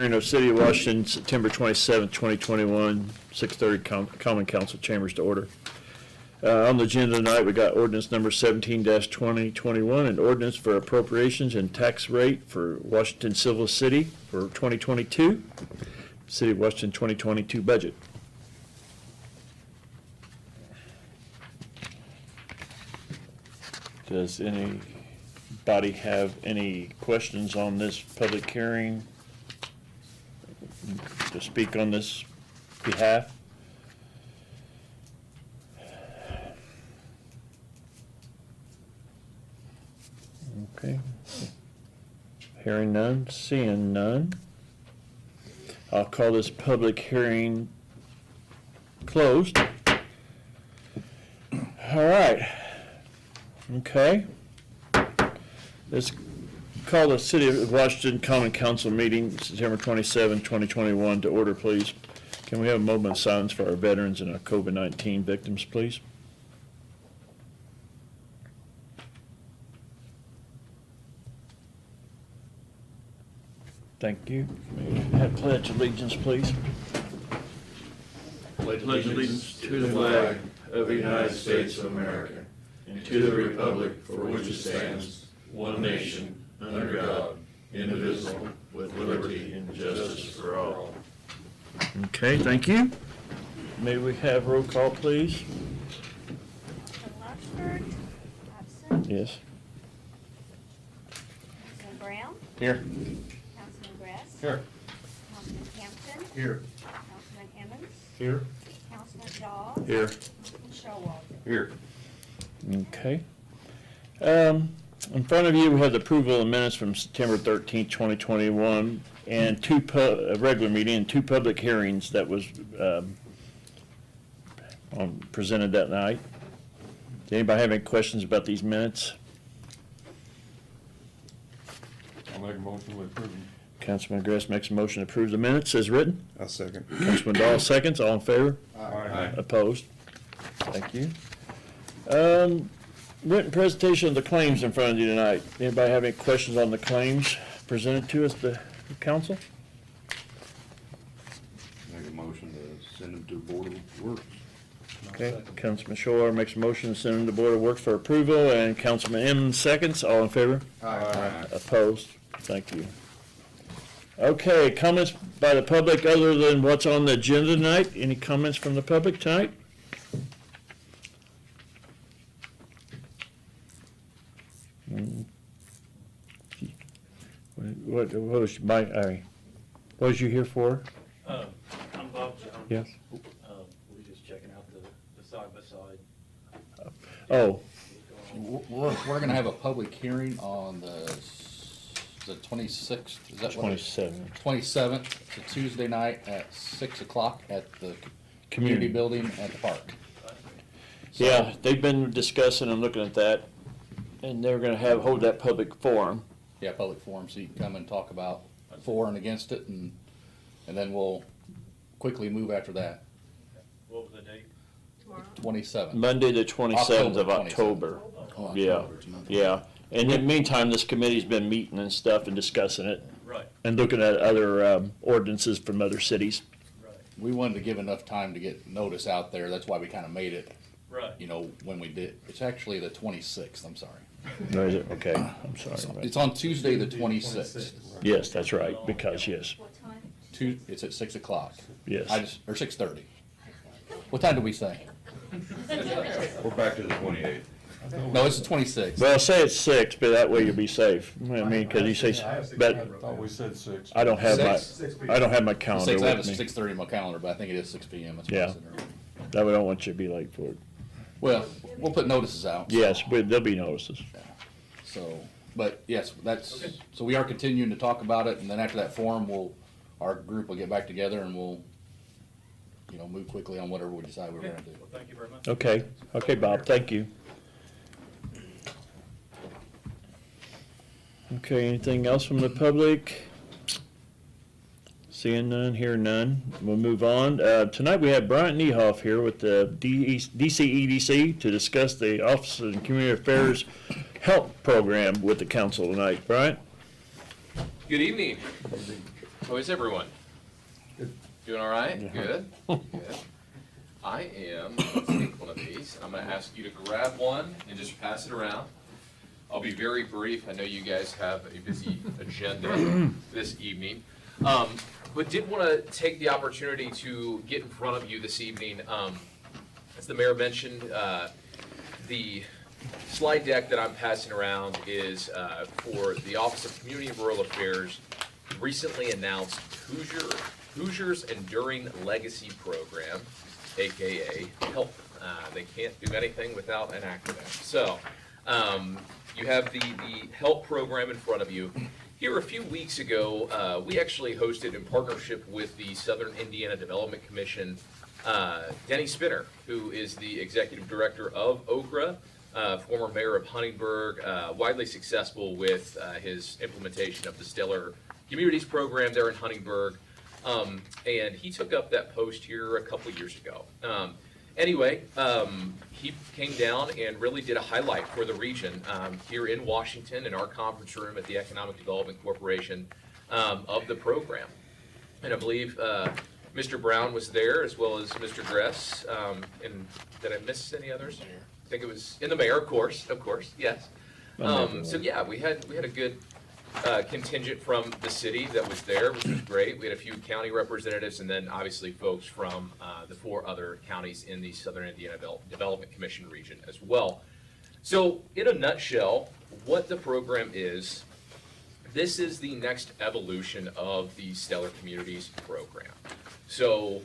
Hearing of City of Washington, September 27, 2021, 6:30 Common Council Chambers to order. On the agenda tonight, we got ordinance number 17-2021, an ordinance for appropriations and tax rate for Washington Civil City for 2022, City of Washington 2022 budget. Does anybody have any questions on this public hearing to speak on this behalf? Okay. Hearing none, seeing none. I'll call this public hearing closed. All right. Okay. Let's call the City of Washington Common Council meeting September 27, 2021 to order, please. Can we have a moment of silence for our veterans and our COVID-19 victims, please? Thank you. May we have pledge allegiance, please? Pledge allegiance to the flag of the United States of America and to the republic for which it stands, one nation, under God, indivisible, with liberty and justice for all. Okay, thank you. May we have roll call, please? Councilman Luxford, absent. Yes. Councilman Brown, Here. Councilman Gress. Here. Councilman Hampton, Here. Councilman Emmons, Here. Councilman Shaw. Here. Councilman Showalter. Here. Okay. In front of you, we have the approval of minutes from September 13th, 2021, and a regular meeting and two public hearings that was presented that night. Does anybody have any questions about these minutes? I'll make a motion to approve them. Councilman Gress makes a motion to approve the minutes as written. I'll second. Councilman Dahl seconds. All in favor? Aye. Opposed? Thank you. Written presentation of the claims in front of you tonight. Anybody have any questions on the claims presented to us, the council? Make a motion to send them to Board of Works. Okay, Councilman Shore makes a motion to send them to Board of Works for approval, and Councilman Emmons seconds. All in favor? Aye. Opposed? Thank you. Okay, comments by the public other than what's on the agenda tonight? Any comments from the public tonight? What was you here for? I'm Bob Jones. Yes. We're just checking out the side-by-side. Oh, We're going to have a public hearing on the 26th, is that what? 27. 27th, it's a Tuesday night at 6 o'clock at the community building at the park. So, Yeah, they've been discussing and looking at that, and they're gonna hold that public forum. yeah, public forum, so you can come and talk about for and against it, and then we'll quickly move after that. What was the date? Tomorrow. 27th. Monday, the 27th of October. October. Oh, Yeah, October, it's Monday. yeah. And in the meantime, this committee's been meeting and stuff and discussing it Right, and looking at other ordinances from other cities. right, We wanted to give enough time to get notice out there, that's why we kind of made it, right. you know, when we did. It's actually the 26th, I'm sorry. No, is it? Okay, I'm sorry. It's on Tuesday, the 26th. Yes, that's right, because, yes, What time? It's at 6 o'clock. yes. Or 6:30. What time did we say? We're back to the 28th. No, it's the 26th. Well, say it's 6, but that way you'll be safe. I mean, because you say, but I thought we said 6. I don't have my calendar 6, I have a with me. 6:30 on my calendar, but I think it is 6 p.m. That's what I Yeah. said earlier. That way I don't want you to be late for it. Well, we'll put notices out. Yes, there'll be notices. So, but yes, so we are continuing to talk about it, and then after that forum, our group will get back together and we'll, move quickly on whatever we decide we're gonna do. Well, thank you very much. Okay, okay, Bob, thank you. Okay, anything else from the public? Seeing none, hearing none, we'll move on. Tonight we have Brian Niehoff here with the DCEDC to discuss the Office of Community Affairs Help Program with the council tonight. Brian? Good evening. How is everyone? Doing all right? Good. Good. I am, let's take one of these. I'm going to ask you to grab one and just pass it around. I'll be very brief. I know you guys have a busy agenda this evening. But did want to take the opportunity to get in front of you this evening. As the mayor mentioned, the slide deck that I'm passing around is for the Office of Community and Rural Affairs recently announced Hoosiers Enduring Legacy Program, aka HELP. They can't do anything without an acronym. So you have the HELP program in front of you. Here a few weeks ago, we actually hosted in partnership with the Southern Indiana Development Commission, Denny Spinner, who is the executive director of OKRA, former mayor of Huntingburg, widely successful with his implementation of the Stellar Communities program there in Huntingburg. And he took up that post here a couple years ago. Anyway, he came down and really did a highlight for the region here in Washington in our conference room at the Economic Development Corporation of the program. And I believe Mr. Brown was there as well as Mr. Gress. And did I miss any others? I think it was in the mayor, of course, yes. So yeah, we had a good contingent from the city that was there, which was great. We had a few county representatives and then obviously folks from the 4 other counties in the Southern Indiana Development Commission region as well. So in a nutshell, what the program is, this is the next evolution of the Stellar Communities program. So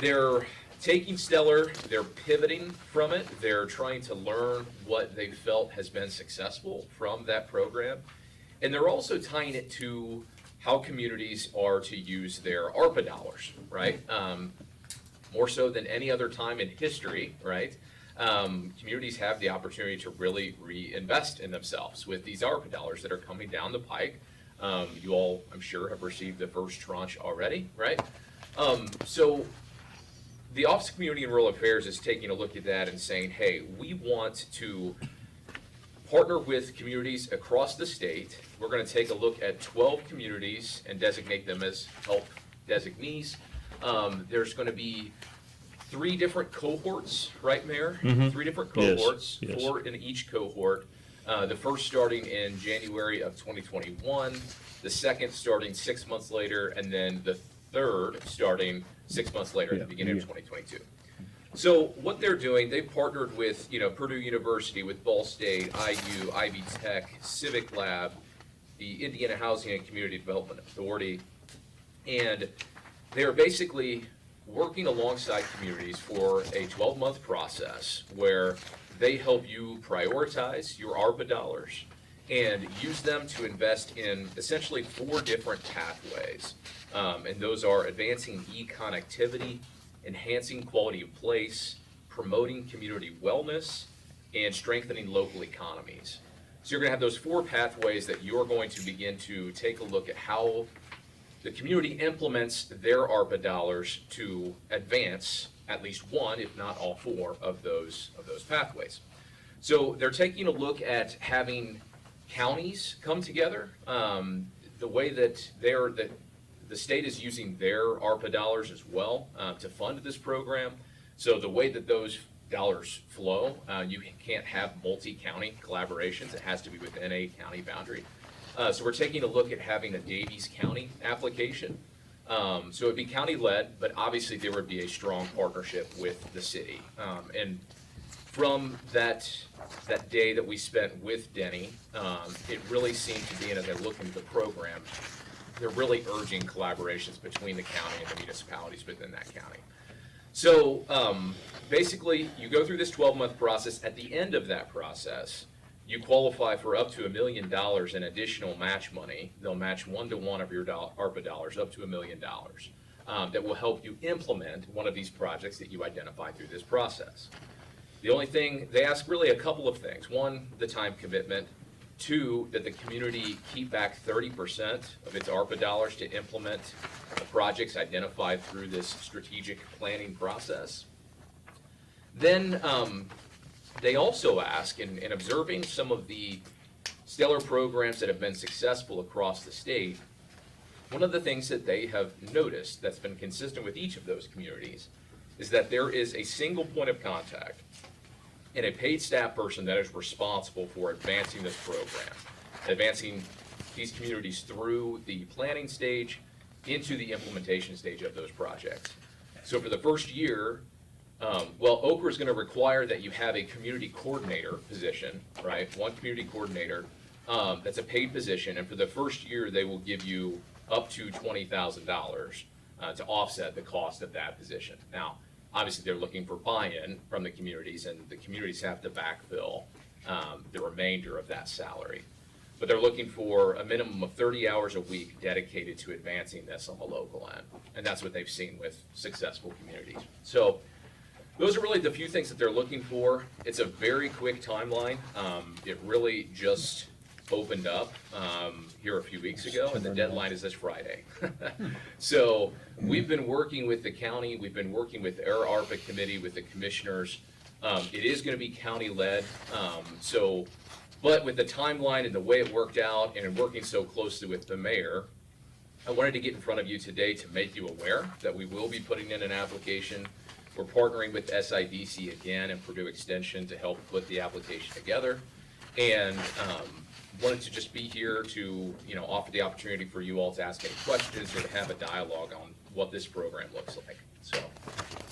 they're taking Stellar, they're pivoting from it, they're trying to learn what they felt has been successful from that program. And they're also tying it to how communities are to use their ARPA dollars, right? More so than any other time in history, right? Communities have the opportunity to really reinvest in themselves with these ARPA dollars that are coming down the pike. You all, I'm sure, have received the first tranche already, right? So the Office of Community and Rural Affairs is taking a look at that and saying, hey, we want to partner with communities across the state. We're going to take a look at 12 communities and designate them as HELP designees. There's going to be 3 different cohorts, right, Mayor? Mhm. 3 different cohorts, Yes. 4 in each cohort. The first starting in January of 2021, the second starting 6 months later, and then the third starting 6 months later at the beginning of 2022. So what they're doing, they've partnered with, Purdue University, with Ball State, IU, Ivy Tech, Civic Lab, the Indiana Housing and Community Development Authority, and they're basically working alongside communities for a 12-month process where they help you prioritize your ARPA dollars and use them to invest in essentially 4 different pathways. And those are advancing e-connectivity, enhancing quality of place, promoting community wellness, and strengthening local economies. So you're going to have those 4 pathways that you're going to begin to take a look at how the community implements their ARPA dollars to advance at least one, if not all 4 of those pathways. So they're taking a look at having counties come together. The way that the state is using their ARPA dollars as well to fund this program. So the way that those dollars flow, you can't have multi-county collaborations. It has to be within a county boundary. So we're taking a look at having a Daviess County application. So it'd be county-led, but obviously there would be a strong partnership with the city. And from that day that we spent with Denny, it really seemed to be, and as I look into the program, they're really urging collaborations between the county and the municipalities within that county. So basically, you go through this 12-month process. At the end of that process, you qualify for up to $1 million in additional match money. They'll match 1-to-1 of your ARPA dollars up to $1 million that will help you implement one of these projects that you identify through this process. The only thing, they ask really a couple of things. 1, the time commitment. 2, that the community keep back 30% of its ARPA dollars to implement the projects identified through this strategic planning process. Then they also ask, in observing some of the stellar programs that have been successful across the state, one of the things that they have noticed that's been consistent with each of those communities is that there is a single point of contact and a paid staff person that is responsible for advancing this program, advancing these communities through the planning stage into the implementation stage of those projects. So for the first year, Okra is going to require that you have a community coordinator position, right? One community coordinator, that's a paid position, and for the first year, they will give you up to $20,000 to offset the cost of that position. Now, obviously, they're looking for buy-in from the communities, and the communities have to backfill the remainder of that salary. But they're looking for a minimum of 30 hours a week dedicated to advancing this on the local end, and that's what they've seen with successful communities. So those are really the few things that they're looking for. It's a very quick timeline. It really just opened up here a few weeks ago, and the deadline is this Friday. So we've been working with the county, we've been working with our ARPA committee, with the commissioners. It is going to be county-led, but with the timeline and the way it worked out and working so closely with the mayor, I wanted to get in front of you today to make you aware that we will be putting in an application. We're partnering with SIDC again and Purdue Extension to help put the application together. And wanted to just be here to, offer the opportunity for you all to ask any questions or to have a dialogue on what this program looks like. So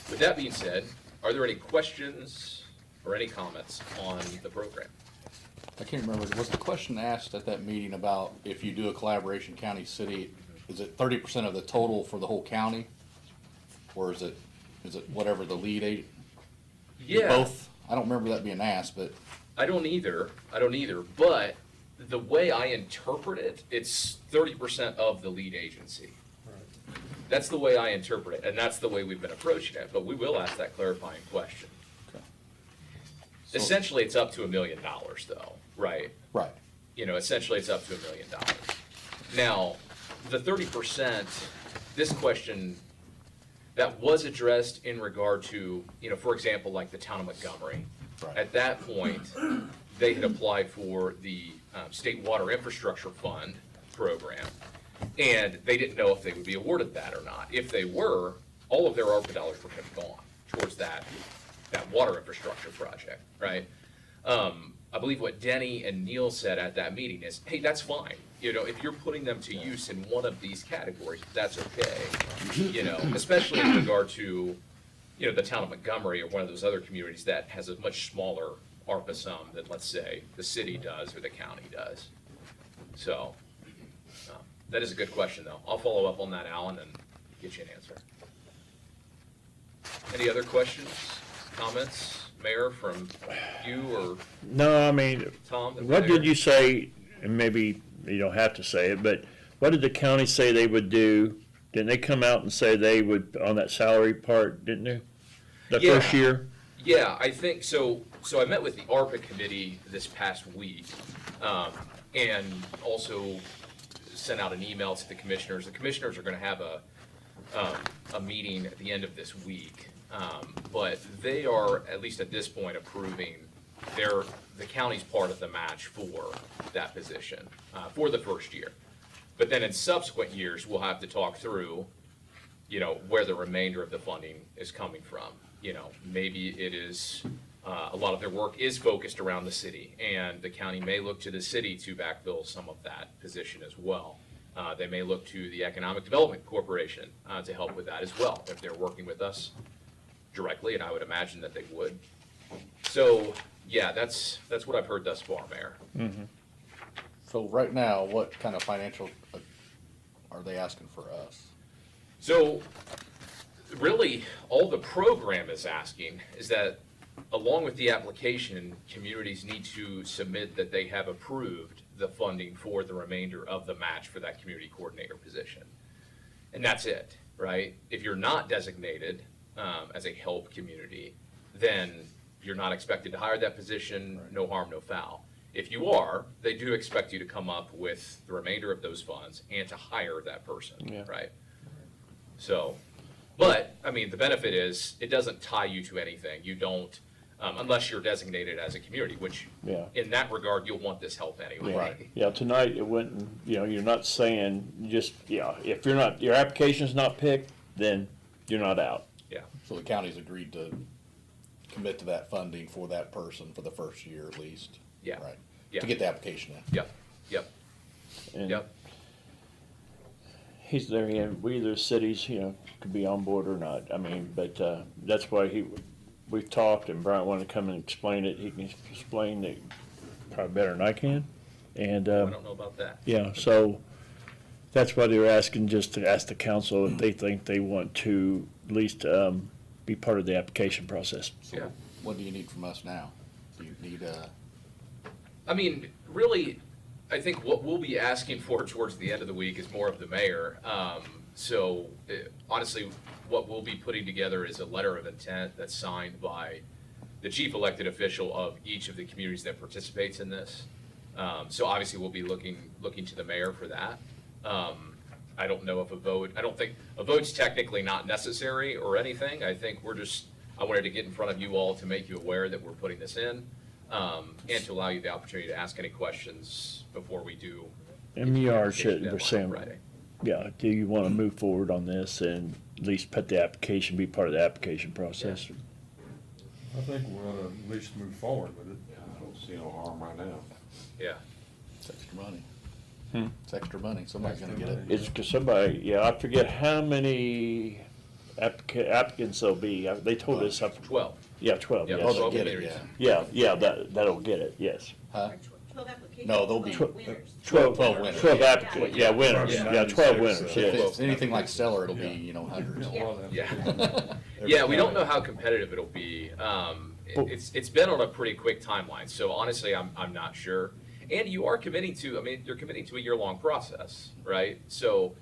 with that being said, are there any questions or any comments on the program? I can't remember, was the question asked at that meeting about if you do a collaboration county-city, is it 30% of the total for the whole county? Or is it whatever the lead agent? Yeah. Both? I don't remember that being asked, but. I don't either, but the way I interpret it, it's 30% of the lead agency. That's the way I interpret it, and that's the way we've been approaching it, but we will ask that clarifying question. Okay. So- Essentially, it's up to $1 million though, right? Right. Essentially it's up to $1 million. Now, the 30%, this question, that was addressed in regard to, for example, like the town of Montgomery. Right. At that point, they had applied for the State Water Infrastructure Fund program, and they didn't know if they would be awarded that or not. If they were, all of their ARPA dollars were going to be gone towards that water infrastructure project, right? I believe what Denny and Neil said at that meeting is, hey, that's fine. If you're putting them to use in one of these categories, that's okay. Especially in regard to, the town of Montgomery or one of those other communities that has a much smaller ARPA sum than, let's say, the city does or the county does. So, that is a good question, though. I'll follow up on that, Alan, and get you an answer. Any other questions, comments, Mayor, from you or No, I mean, Tom? what did you say, and maybe you don't have to say it, but what did the county say they would do? Didn't they come out and say they would, on that salary part, didn't they? The Yeah. first year? Yeah, I think so. So I met with the ARPA committee this past week, and also sent out an email to the commissioners. The commissioners are going to have a meeting at the end of this week, but they are, at least at this point, approving the county's part of the match for that position for the first year. But then in subsequent years, we'll have to talk through, where the remainder of the funding is coming from. Maybe it is, a lot of their work is focused around the city, and the county may look to the city to backfill some of that position as well. They may look to the Economic Development Corporation to help with that as well, if they're working with us directly, and I would imagine that they would. So, yeah, that's what I've heard thus far, Mayor. Mm-hmm. So right now, what kind of financial are they asking for us? So, really, all the program is asking is that, along with the application, communities need to submit that they have approved the funding for the remainder of the match for that community coordinator position. And that's it, right? If you're not designated as a help community, then you're not expected to hire that position, no harm, no foul. If you are, they do expect you to come up with the remainder of those funds and to hire that person, Yeah. right? So, but, I mean, the benefit is, it doesn't tie you to anything. You don't, unless you're designated as a community, which Yeah. in that regard, you'll want this help anyway. Right. Yeah, tonight it wouldn't, you're not saying just, if you're not, your application's not picked, then you're not out. Yeah, So the county's agreed to commit to that funding for that person for the first year at least? Yeah. Right, Yeah. to get the application in. yep, yep, And yep. he's there, we either cities, could be on board or not. I mean, but, that's why we've talked and Brian wanted to come and explain it. He can explain it probably better than I can. And, I don't know about that. yeah, so that's why they were asking, just to ask the council if they think they want to at least, be part of the application process. Yeah. What do you need from us now? Do you need I mean, really, I think what we'll be asking for towards the end of the week is more of the mayor. Honestly, what we'll be putting together is a letter of intent that's signed by the chief elected official of each of the communities that participates in this. So obviously, we'll be looking to the mayor for that. I don't know if I don't think a vote's technically not necessary or anything. I think I wanted to get in front of you all to make you aware that we're putting this in, and to allow you the opportunity to ask any questions before we do. MER should, we're Deadline saying, Friday. yeah, do you want to move forward on this and at least put the application, be part of the application process? I think we ought to at least move forward with it. I don't see no harm right now. Yeah. it's extra money? Hmm. It's extra money, somebody's gonna get it. It's 'cause somebody, I forget how many applicants there'll be. They told us, 12. 12, Yeah, yes. Oh, they'll 12 get it, communities. yeah. That'll get it, yes. Huh? 12 applications. No, there'll be- Winners. 12 winners. 12 applicants, yeah, winners, yeah, 12 winners, If yes. it's anything like Stellar, it'll be, hundreds. Yeah. Yeah, we don't know how competitive it'll be. It's been on a pretty quick timeline, so honestly, I'm not sure. And you are committing to, you're committing to a year-long process, right? So,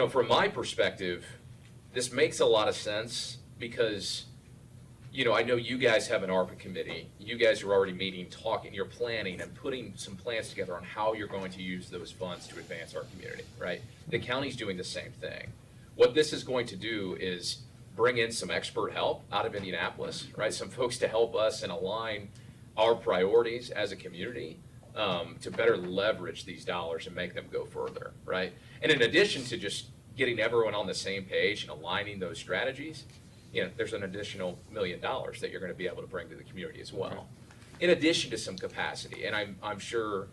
from my perspective, this makes a lot of sense because, I know you guys have an ARPA committee. You guys are already meeting, talking, you're planning and putting some plans together on how you're going to use those funds to advance our community, right? The county's doing the same thing. What this is going to do is bring in some expert help out of Indianapolis, right? Some folks to help us and align our priorities as a community to better leverage these dollars and make them go further, right? And in addition to just getting everyone on the same page and aligning those strategies, there's an additional $1 million that you're going to be able to bring to the community as well, in addition to some capacity. And I'm sure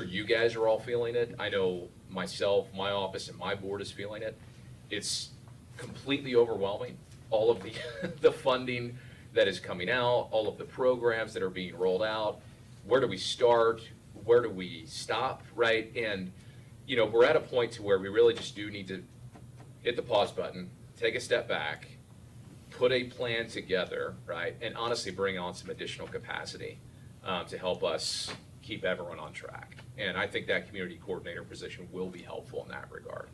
you guys are all feeling it. I know myself, my office, and my board is feeling it. It's completely overwhelming. All of the funding that is coming out, all of the programs that are being rolled out. Where do we start? Where do we stop? Right? And we're at a point to where we really just do need to hit the pause button, take a step back, put a plan together, right? And honestly bring on some additional capacity to help us keep everyone on track. And I think that community coordinator position will be helpful in that regard.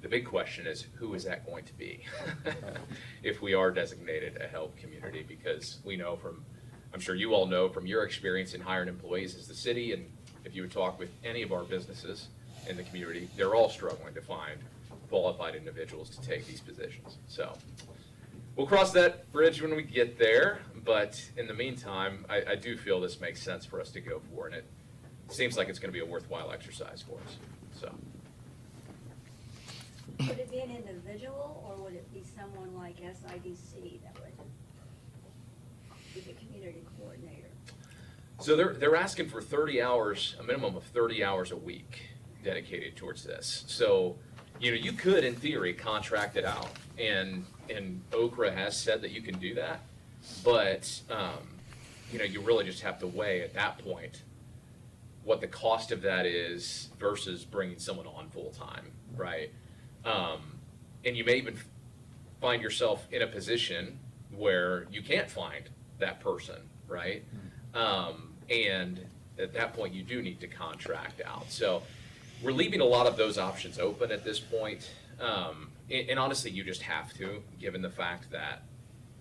The big question is, who is that going to be if we are designated a help community? Because we know I'm sure you all know from your experience in hiring employees as the city, and if you would talk with any of our businesses in the community, they're all struggling to find qualified individuals to take these positions. So we'll cross that bridge when we get there, but in the meantime, I do feel this makes sense for us to go for, and it seems like it's going to be a worthwhile exercise for us. So. Would it be an individual, or would it be someone like SIDC that would be the community coordinator? So they're asking for 30 hours, a minimum of 30 hours a week dedicated towards this. So, you could, in theory, contract it out, and Okra has said that you can do that, but, you really just have to weigh at that point what the cost of that is versus bringing someone on full-time, right? And you may even find yourself in a position where you can't find that person, right? And at that point, you do need to contract out. So we're leaving a lot of those options open at this point. And honestly, you just have to, given the fact that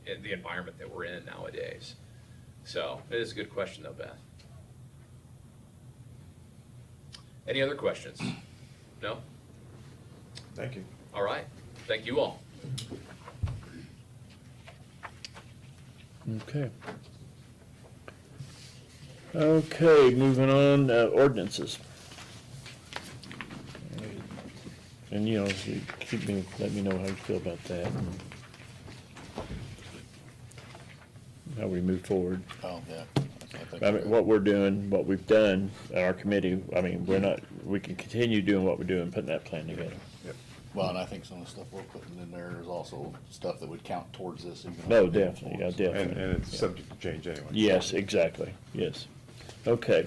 the environment that we're in nowadays. So it is a good question though, Beth. Any other questions? No? Thank you. All right. Thank you all. Okay. Okay, moving on, ordinances. And, you know, you let me know how you feel about that. And how we move forward. Oh, yeah. think I mean, what we're doing, what we've done, our committee, I mean, we can continue doing what we're doing, putting that plan together. Well, and I think some of the stuff we're putting in there is also stuff that would count towards this. even No, though- definitely, yeah, definitely. And it's subject to change anyway. Yes, exactly, yes. Okay.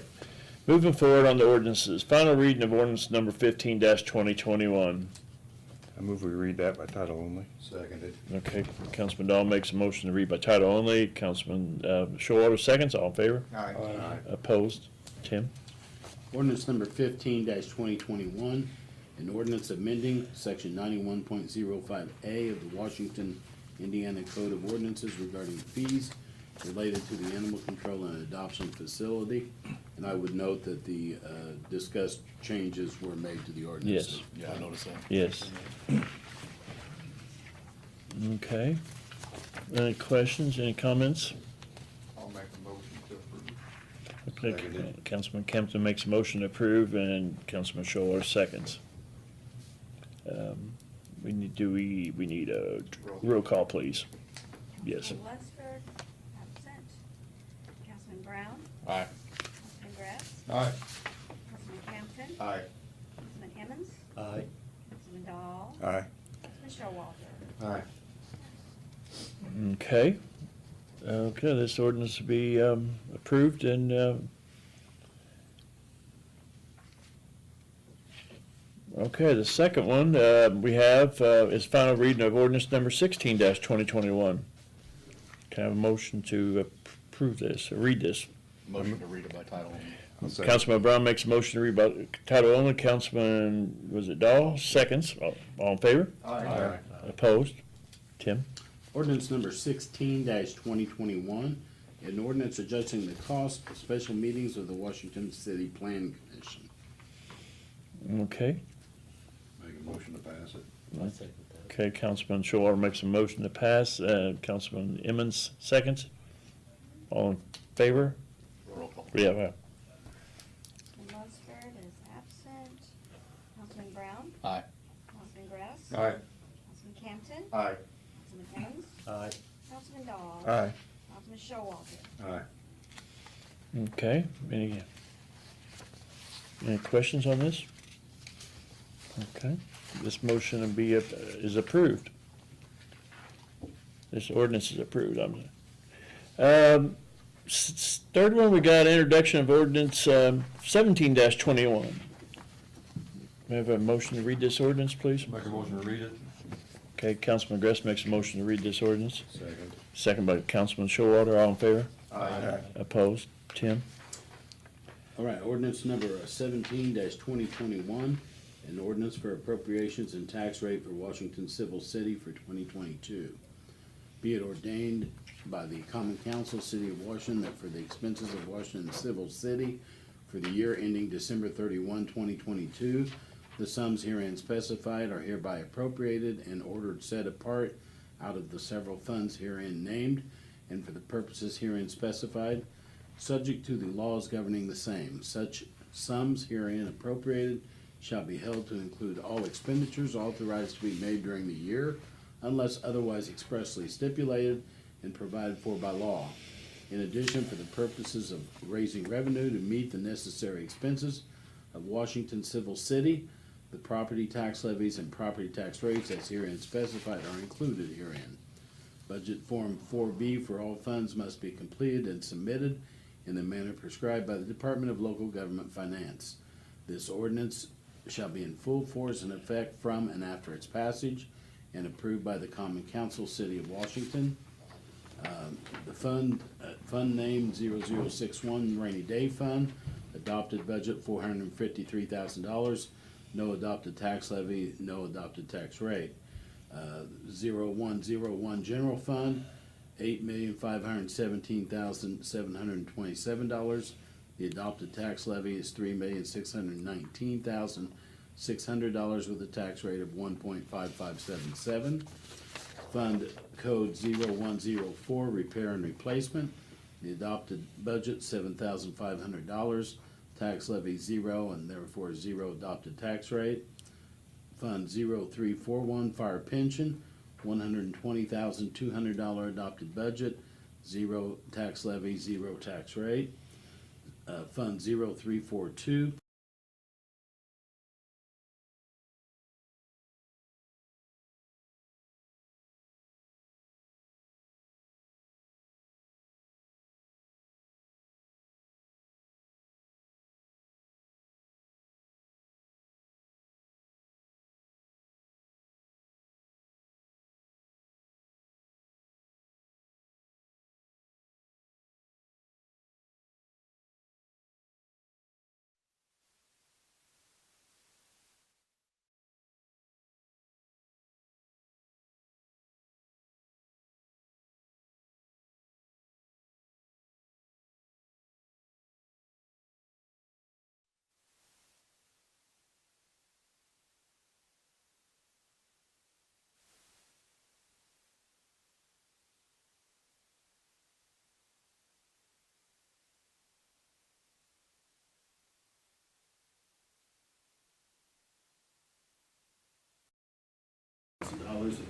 Moving forward on the ordinances, final reading of ordinance number 15-2021. I move we read that by title only. Seconded. Okay, Councilman Dahl makes a motion to read by title only. Councilman Showalter seconds, all in favor? Aye. Opposed? Tim? Ordinance number 15-2021, an ordinance amending section 91.05A of the Washington, Indiana Code of Ordinances regarding fees related to the animal control and adoption facility. And I would note that the discussed changes were made to the ordinance. Yes. Yeah, I noticed that. Yes. Okay. Any questions, any comments? I'll make a motion to approve. Okay, Seconded. Councilman Kempton makes a motion to approve, and Councilman Scholler seconds. We need a roll call, please. Yes. Councilman Lunsford, absent. Councilman Brown, Aye. Councilman Grass, Aye. Councilman Campton, Aye. Councilman Emmons, Aye. Councilman Dahl, Aye. Councilman Showalter. Aye. Okay. Okay, this ordinance will be approved and okay, the second one we have is final reading of ordinance number 16-2021. Can I have a motion to approve this, or read this? Motion to read it by title only. I'll second. Councilman Brown makes a motion to read by title only. Councilman, was it Dahl? Seconds. All in favor? Aye. Opposed? Tim? Ordinance number 16-2021, an ordinance adjusting the cost of special meetings of the Washington City Planning Commission. Okay. Make a motion to pass it. Okay, Councilman Shore makes a motion to pass. Councilman Emmons seconds. All in favor? Roll call. Yeah. Councilman Lunsford is absent. Councilman Brown, Aye. Councilman Grass, Aye. Councilman Campton, Aye. Councilman Emmons, Aye. Councilman Dahl, Aye. Councilman Showalter. Aye. Okay. Any questions on this? Okay. This motion will be is approved. This ordinance is approved. Third one, we got introduction of ordinance 17-21. May I have a motion to read this ordinance, please? Make a motion to read it. Okay, Councilman Gress makes a motion to read this ordinance. Second. Second by Councilman Showalter. All in favor? Aye. Opposed? Tim? All right, ordinance number 17-2021, an ordinance for appropriations and tax rate for Washington Civil City for 2022. Be it ordained by the Common Council, City of Washington, that for the expenses of Washington Civil City for the year ending December 31, 2022, the sums herein specified are hereby appropriated and ordered set apart out of the several funds herein named, and for the purposes herein specified, subject to the laws governing the same. Such sums herein appropriated shall be held to include all expenditures authorized to be made during the year, unless otherwise expressly stipulated and provided for by law. In addition, for the purposes of raising revenue to meet the necessary expenses of Washington Civil City, the property tax levies and property tax rates as herein specified are included herein. Budget Form 4B for all funds must be completed and submitted in the manner prescribed by the Department of Local Government Finance. This ordinance shall be in full force and effect from and after its passage and approved by the Common Council, City of Washington. The fund name 0061 Rainy Day Fund, adopted budget $453,000, no adopted tax levy, no adopted tax rate. 0101 General Fund, $8,517,727. The adopted tax levy is $3,619,600 with a tax rate of 1.5577. Fund Code 0104, Repair and Replacement. The adopted budget, $7,500. Tax levy 0 and therefore 0 adopted tax rate. Fund 0341, Fire Pension, $120,200 adopted budget, 0 tax levy, 0 tax rate. Fund 0342,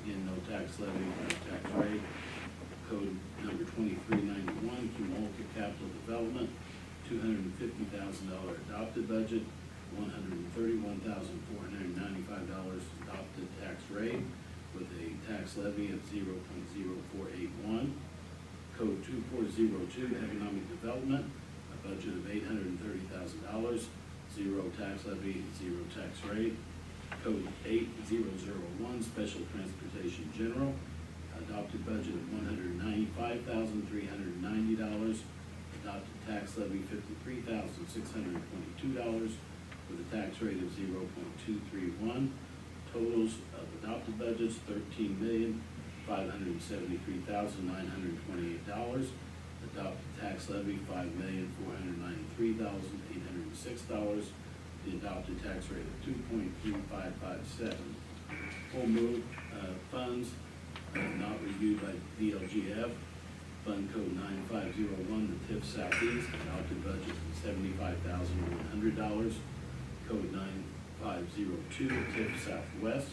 again, no tax levy, no tax rate. Code number 2391, Cumulative Capital Development, $250,000 adopted budget, $131,495 adopted tax rate with a tax levy of 0.0481. Code 2402, Economic Development, a budget of $830,000, 0 tax levy, 0 tax rate. Code 8001, Special Transportation General, adopted budget of $195,390, adopted tax levy $53,622, with a tax rate of 0.231. Totals of adopted budgets $13,573,928. Adopted tax levy $5,493,806. The adopted tax rate of 2.3557. Full move funds not reviewed by DLGF. Fund Code 9501, the TIF Southeast, adopted budget of $75,100. Code 9502, TIF Southwest,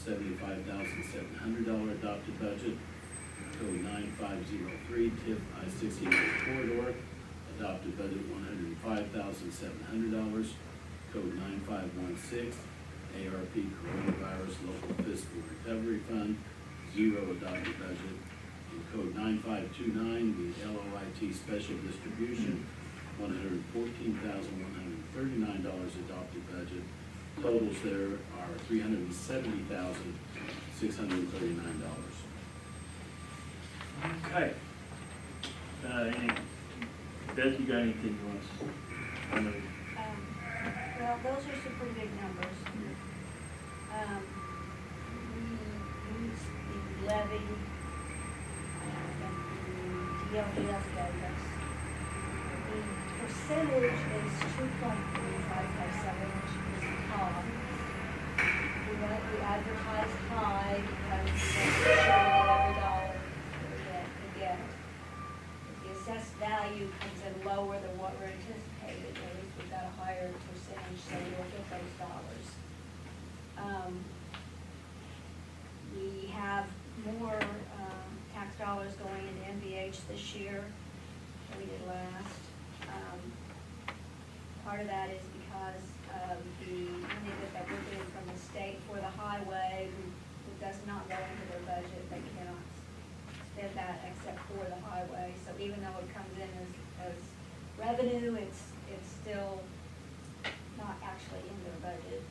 $75,700 adopted budget. Code 9503, TIF I-68 Corridor, adopted budget $105,700. Code 9516, ARP Coronavirus Local Fiscal Recovery Fund, 0 adopted budget. And Code 9529, the LOIT Special Distribution, $114,139 adopted budget. Totals there are $370,639. Okay. Beth, you got anything you want to? Well, those are some pretty big numbers. We use the levy that the DLGF gave us. The percentage is 2.3557, which is high. We advertise high because we want to show that every dollar we get. If the assessed value comes in lower than what we're anticipating, at least we've got a higher percentage, so we'll get those dollars. We have more tax dollars going into MVH this year than we did last. Part of that is because of the money that we're getting from the state for the highway, it does not go into their budget. They cannot spend that except for the highway. So even though it comes in as revenue, it's still not actually in their budget.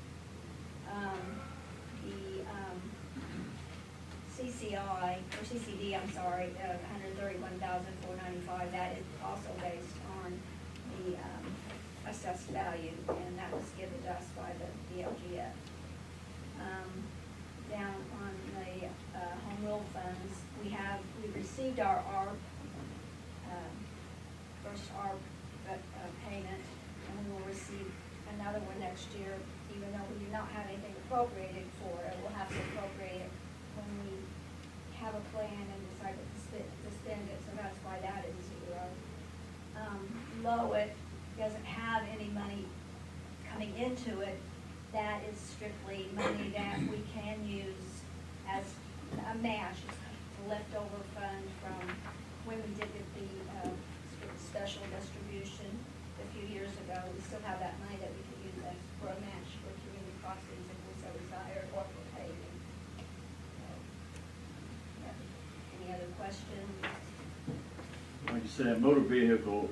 CCI, or CCD, I'm sorry, $131,495, that is also based on the assessed value, and that was given to us by the DLGF. Down on the home rule funds, we received our ARP, first ARP payment, and we will receive another one next year, even though we do not have anything appropriated for it. We'll have to appropriate it when we plan and decided to spend it, so that's why that is zero. Lowit doesn't have any money coming into it. That is strictly money that we can use as a match, it's a leftover fund from when we did the special distribution a few years ago. We still have that money that we could use as for a match for community crossings if we so desire, or for paving. Any other questions? Like you said, motor vehicle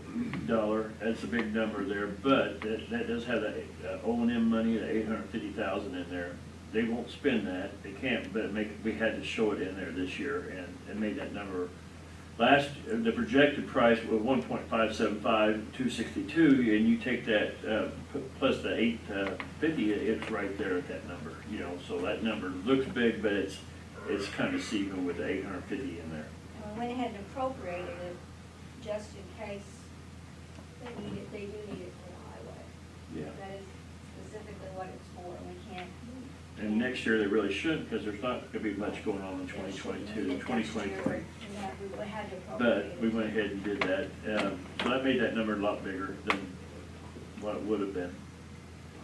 dollar, that's a big number there, but that does have the O&M money, the $850,000 in there. They won't spend that, they can't, but we had to show it in there this year and made that number. The projected price was 1.575, 262, and you take that plus the 850, it's right there at that number, you know, so that number looks big, but it's kind of deceiving with the 850 in there. And we went ahead and appropriated it just in case they do need it for the highway. Yeah. That is specifically what it's for, and we can't. And next year, they really shouldn't, because there's not gonna be much going on in 2022, 2023. We had to appropriate But it. we went ahead and did that, so that made that number a lot bigger than what it would have been.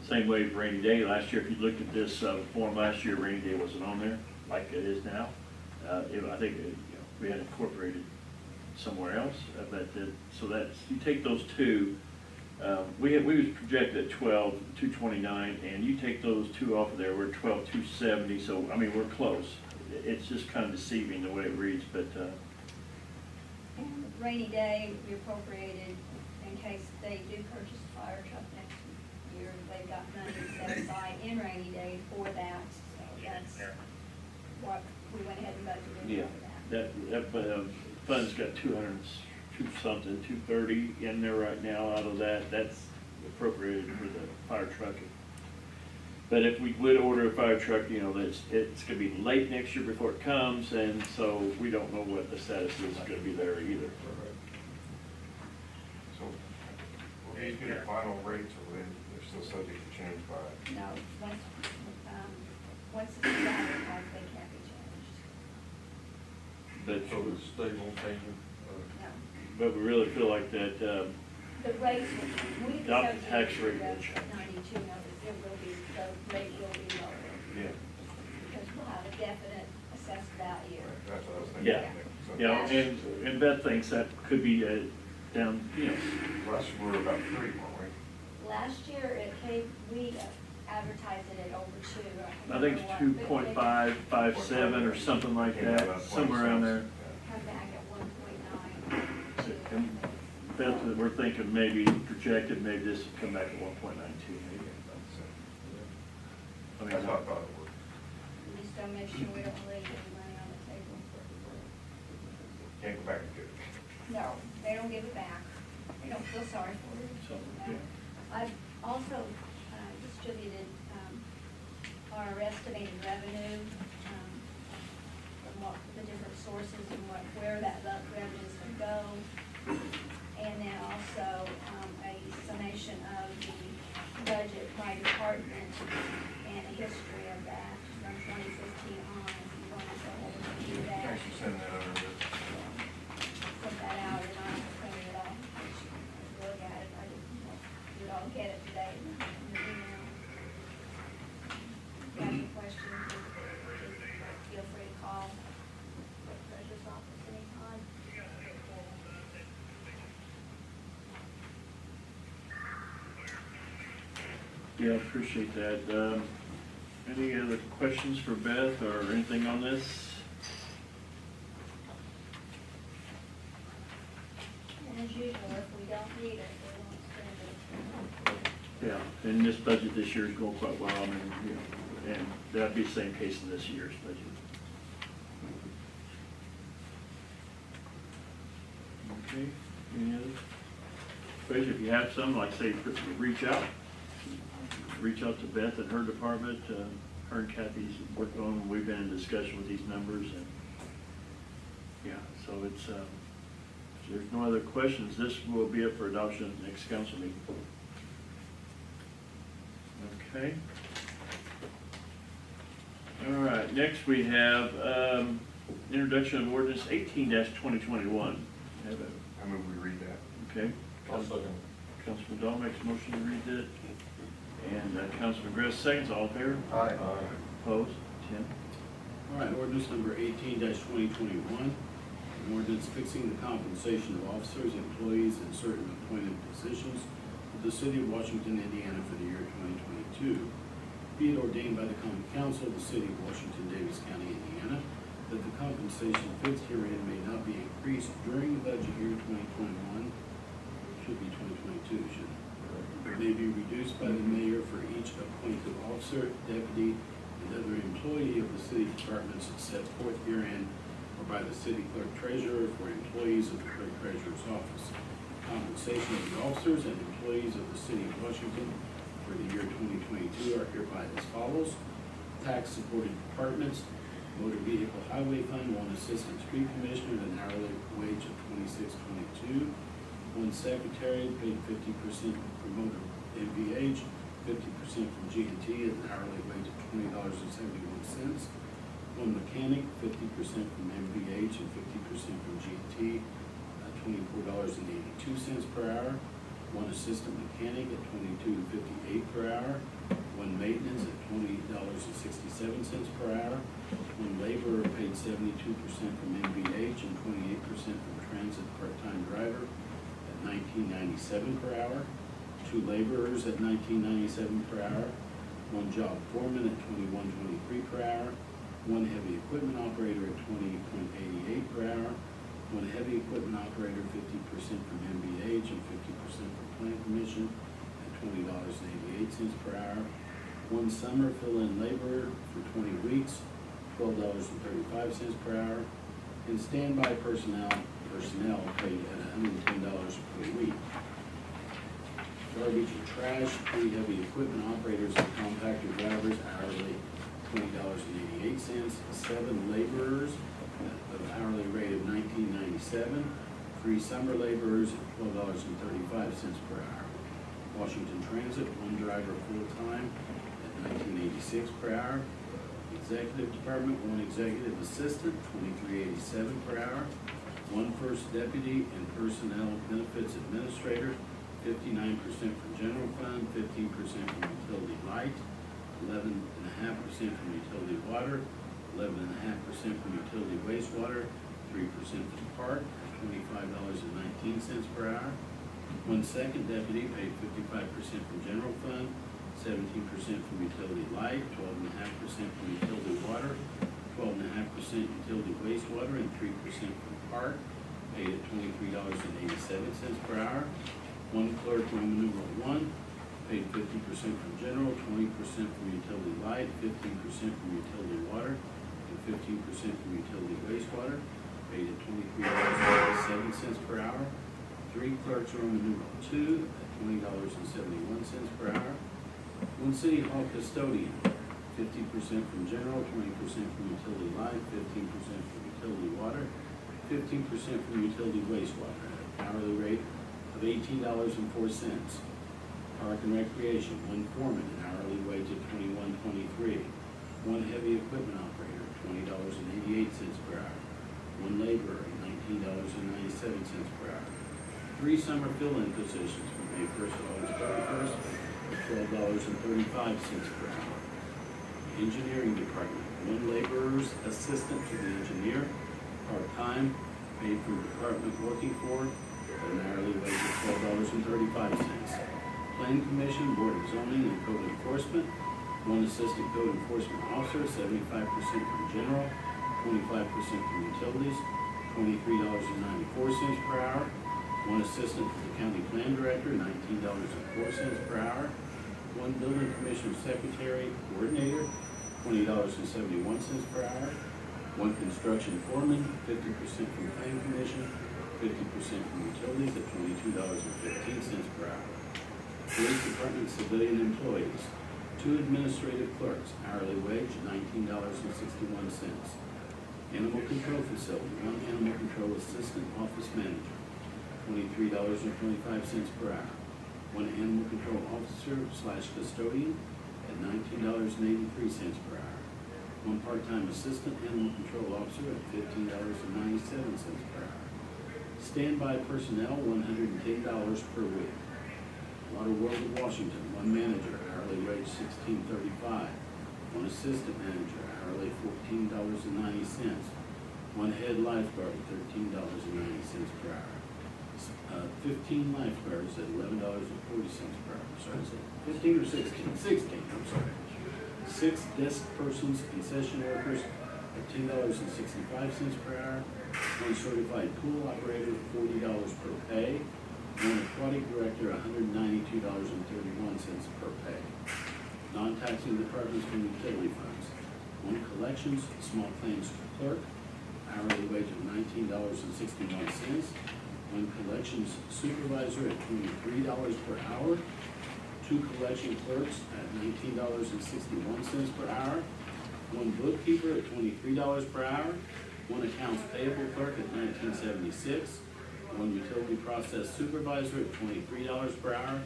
Same way with rainy day, last year, if you looked at this form last year, rainy day wasn't on there, like it is now. I think, we had incorporated somewhere else, so that's, you take those two, we was projected at 12,229, and you take those two off of there, we're 12,270, so, I mean, we're close. It's just kind of deceiving the way it reads, but, And rainy day, we appropriated in case they do purchase a fire truck next year. They've got money set aside in rainy day for that, so that's what we went ahead and budgeted yeah, for that. that fund's got 230 in there right now out of that. That's appropriated for the fire truck. But if we would order a fire truck, you know, it's gonna be late next year before it comes, and so we don't know what the status is gonna be there either. So, will these be the final rates, or they're still subject to change by? No, once it's advertised, they can't be changed. But, So the state won't change it? No. but we really feel like that, The rate, we Adopt the tax rate. 92, no, it will be, the rate will be lower, yeah. because we'll have a definite assessed value. That's what I was thinking. Yeah. So Yeah, and Beth thinks that could be down, you know, last year we were about 3, weren't we? Last year, we advertised it at over 2. I think it's 2.557 or something like that, somewhere around there. Come back at 1.9. And Beth, we're thinking maybe projected, maybe this would come back at 1.92 maybe. I That's mean, what I thought it would. We just don't make sure we don't leave any money on the table. Can't go back and get it. No, they don't give it back. They don't feel sorry for it. So, yeah. I've also distributed our estimated revenue from what the different sources and where that revenue is going to go. And then also a summation of the budget by department and a history of that from 2015 on, if you want to go over and do that. Thanks for sending that over. Put that out and I print it off. Look at it, I didn't, you all get it today in the email. If you have any questions, just feel free to call the treasurer's office anytime. Yeah, appreciate that. Any other questions for Beth or anything on this? And as usual, if we don't need it, we won't spend it. Yeah, and this budget this year is going quite well, I mean, you know, and that'd be the same case in this year's budget. Okay, any other? Fraser, if you have some, like say, reach out to Beth and her department. Her and Kathy's working on, we've been in discussion with these numbers, and yeah, so it's, if there's no other questions, this will be up for adoption at the next council meeting. Okay. All right, next we have, introduction of ordinance 18-2021. Have a, I move we read that. okay, I'll second. Councilman Dahl makes a motion to read that, and Councilman Gress seconds, all in favor? Aye. Opposed? Tim? All right, ordinance number 18-2021, an ordinance fixing the compensation of officers, employees, and certain appointed positions of the city of Washington, Indiana for the year 2022. Be it ordained by the common council of the city of Washington, Davis County, Indiana, that the compensation fixed herein may not be increased during the budget year 2021, should be 2022, shouldn't it? May be reduced by the mayor for each appointed officer, deputy, and other employee of the city departments set forth herein, or by the city clerk treasurer for employees of the clerk treasurer's office. Compensation of the officers and employees of the city of Washington for the year 2022 are hereby as follows. Tax-supported departments, motor vehicle highway fund, one assistant street commissioner at an hourly wage of $26.22. One secretary paid 50% for motor MVH, 50% from G&T at an hourly wage of $20.71. One mechanic, 50% from MVH and 50% from G&T, $24.82 per hour. One assistant mechanic at $22.58 per hour. One maintenance at $20.67 per hour. One laborer paid 72% from MVH and 28% from transit part-time driver at $19.97 per hour. Two laborers at $19.97 per hour. One job foreman at $21.23 per hour. One heavy equipment operator at $20.88 per hour. One heavy equipment operator, 50% from MVH and 50% from plant commission at $20.88 per hour. One summer fill-in laborer for 20 weeks, $12.35 per hour. And standby personnel paid at $110 per week. Garbage and trash, 3 heavy equipment operators and compactor drivers hourly $20.88. 7 laborers at an hourly rate of $19.97. 3 summer laborers at $12.35 per hour. Washington Transit, 1 driver full-time at $19.86 per hour. Executive Department, 1 executive assistant, $23.87 per hour. 1 first deputy and personnel benefits administrator, 59% from general fund, 15% from utility light, 11.5% from utility water, 11.5% from utility wastewater, 3% from park, $25.19 per hour. 1 second deputy paid 55% from general fund, 17% from utility light, 12.5% from utility water, 12.5% utility wastewater, and 3% from park, paid at $23.87 per hour. 1 clerk, Roman numeral 1, paid 50% from general, 20% from utility light, 15% from utility water, and 15% from utility wastewater, paid at $23.87 per hour. 3 clerks, Roman numeral 2, at $20.71 per hour. 1 city hall custodian, 50% from general, 20% from utility light, 15% from utility water, 15% from utility wastewater, at an hourly rate of $18.04. Park and recreation, 1 foreman, an hourly wage of $21.23. 1 heavy equipment operator, $20.88 per hour. 1 laborer, $19.97 per hour. 3 summer fill-in positions from May 1st to August 31st, $12.35 per hour. Engineering department, 1 laborer's assistant to the engineer, part-time, paid from department working for, at an hourly wage of $12.35. Plan commission, board of zoning, and code enforcement, 1 assistant code enforcement officer, 75% from general, 25% from utilities, $23.94 per hour. 1 assistant to the county plan director, $19.04 per hour. 1 building commissioner secretary coordinator, $20.71 per hour. 1 construction foreman, 50% from plan commission, 50% from utilities at $22.15 per hour. Police department civilian employees, 2 administrative clerks, hourly wage $19.61. Animal control facility, 1 animal control assistant office manager, $23.25 per hour. 1 animal control officer / custodian at $19.83 per hour. One part-time assistant animal control officer at $15.97 per hour. Standby personnel, $110 per week. Water World of Washington, one manager, hourly wage $16.35. One assistant manager, hourly $14.90. One head lifeguard, $13.90 per hour. 15 lifeguards at $11.40 per hour. Sorry, is it 15 or 16? 16, I'm sorry. 6 desk persons, concession workers at $10.65 per hour. One certified pool operator, $40 per pay. One aquatic director, $192.31 per pay. Non-taxing departments from utility funds. One collections, small claims clerk, hourly wage of $19.61. One collections supervisor at $23 per hour. 2 collection clerks at $19.61 per hour. One bookkeeper at $23 per hour. One accounts payable clerk at $19.76. One utility process supervisor at $23 per hour.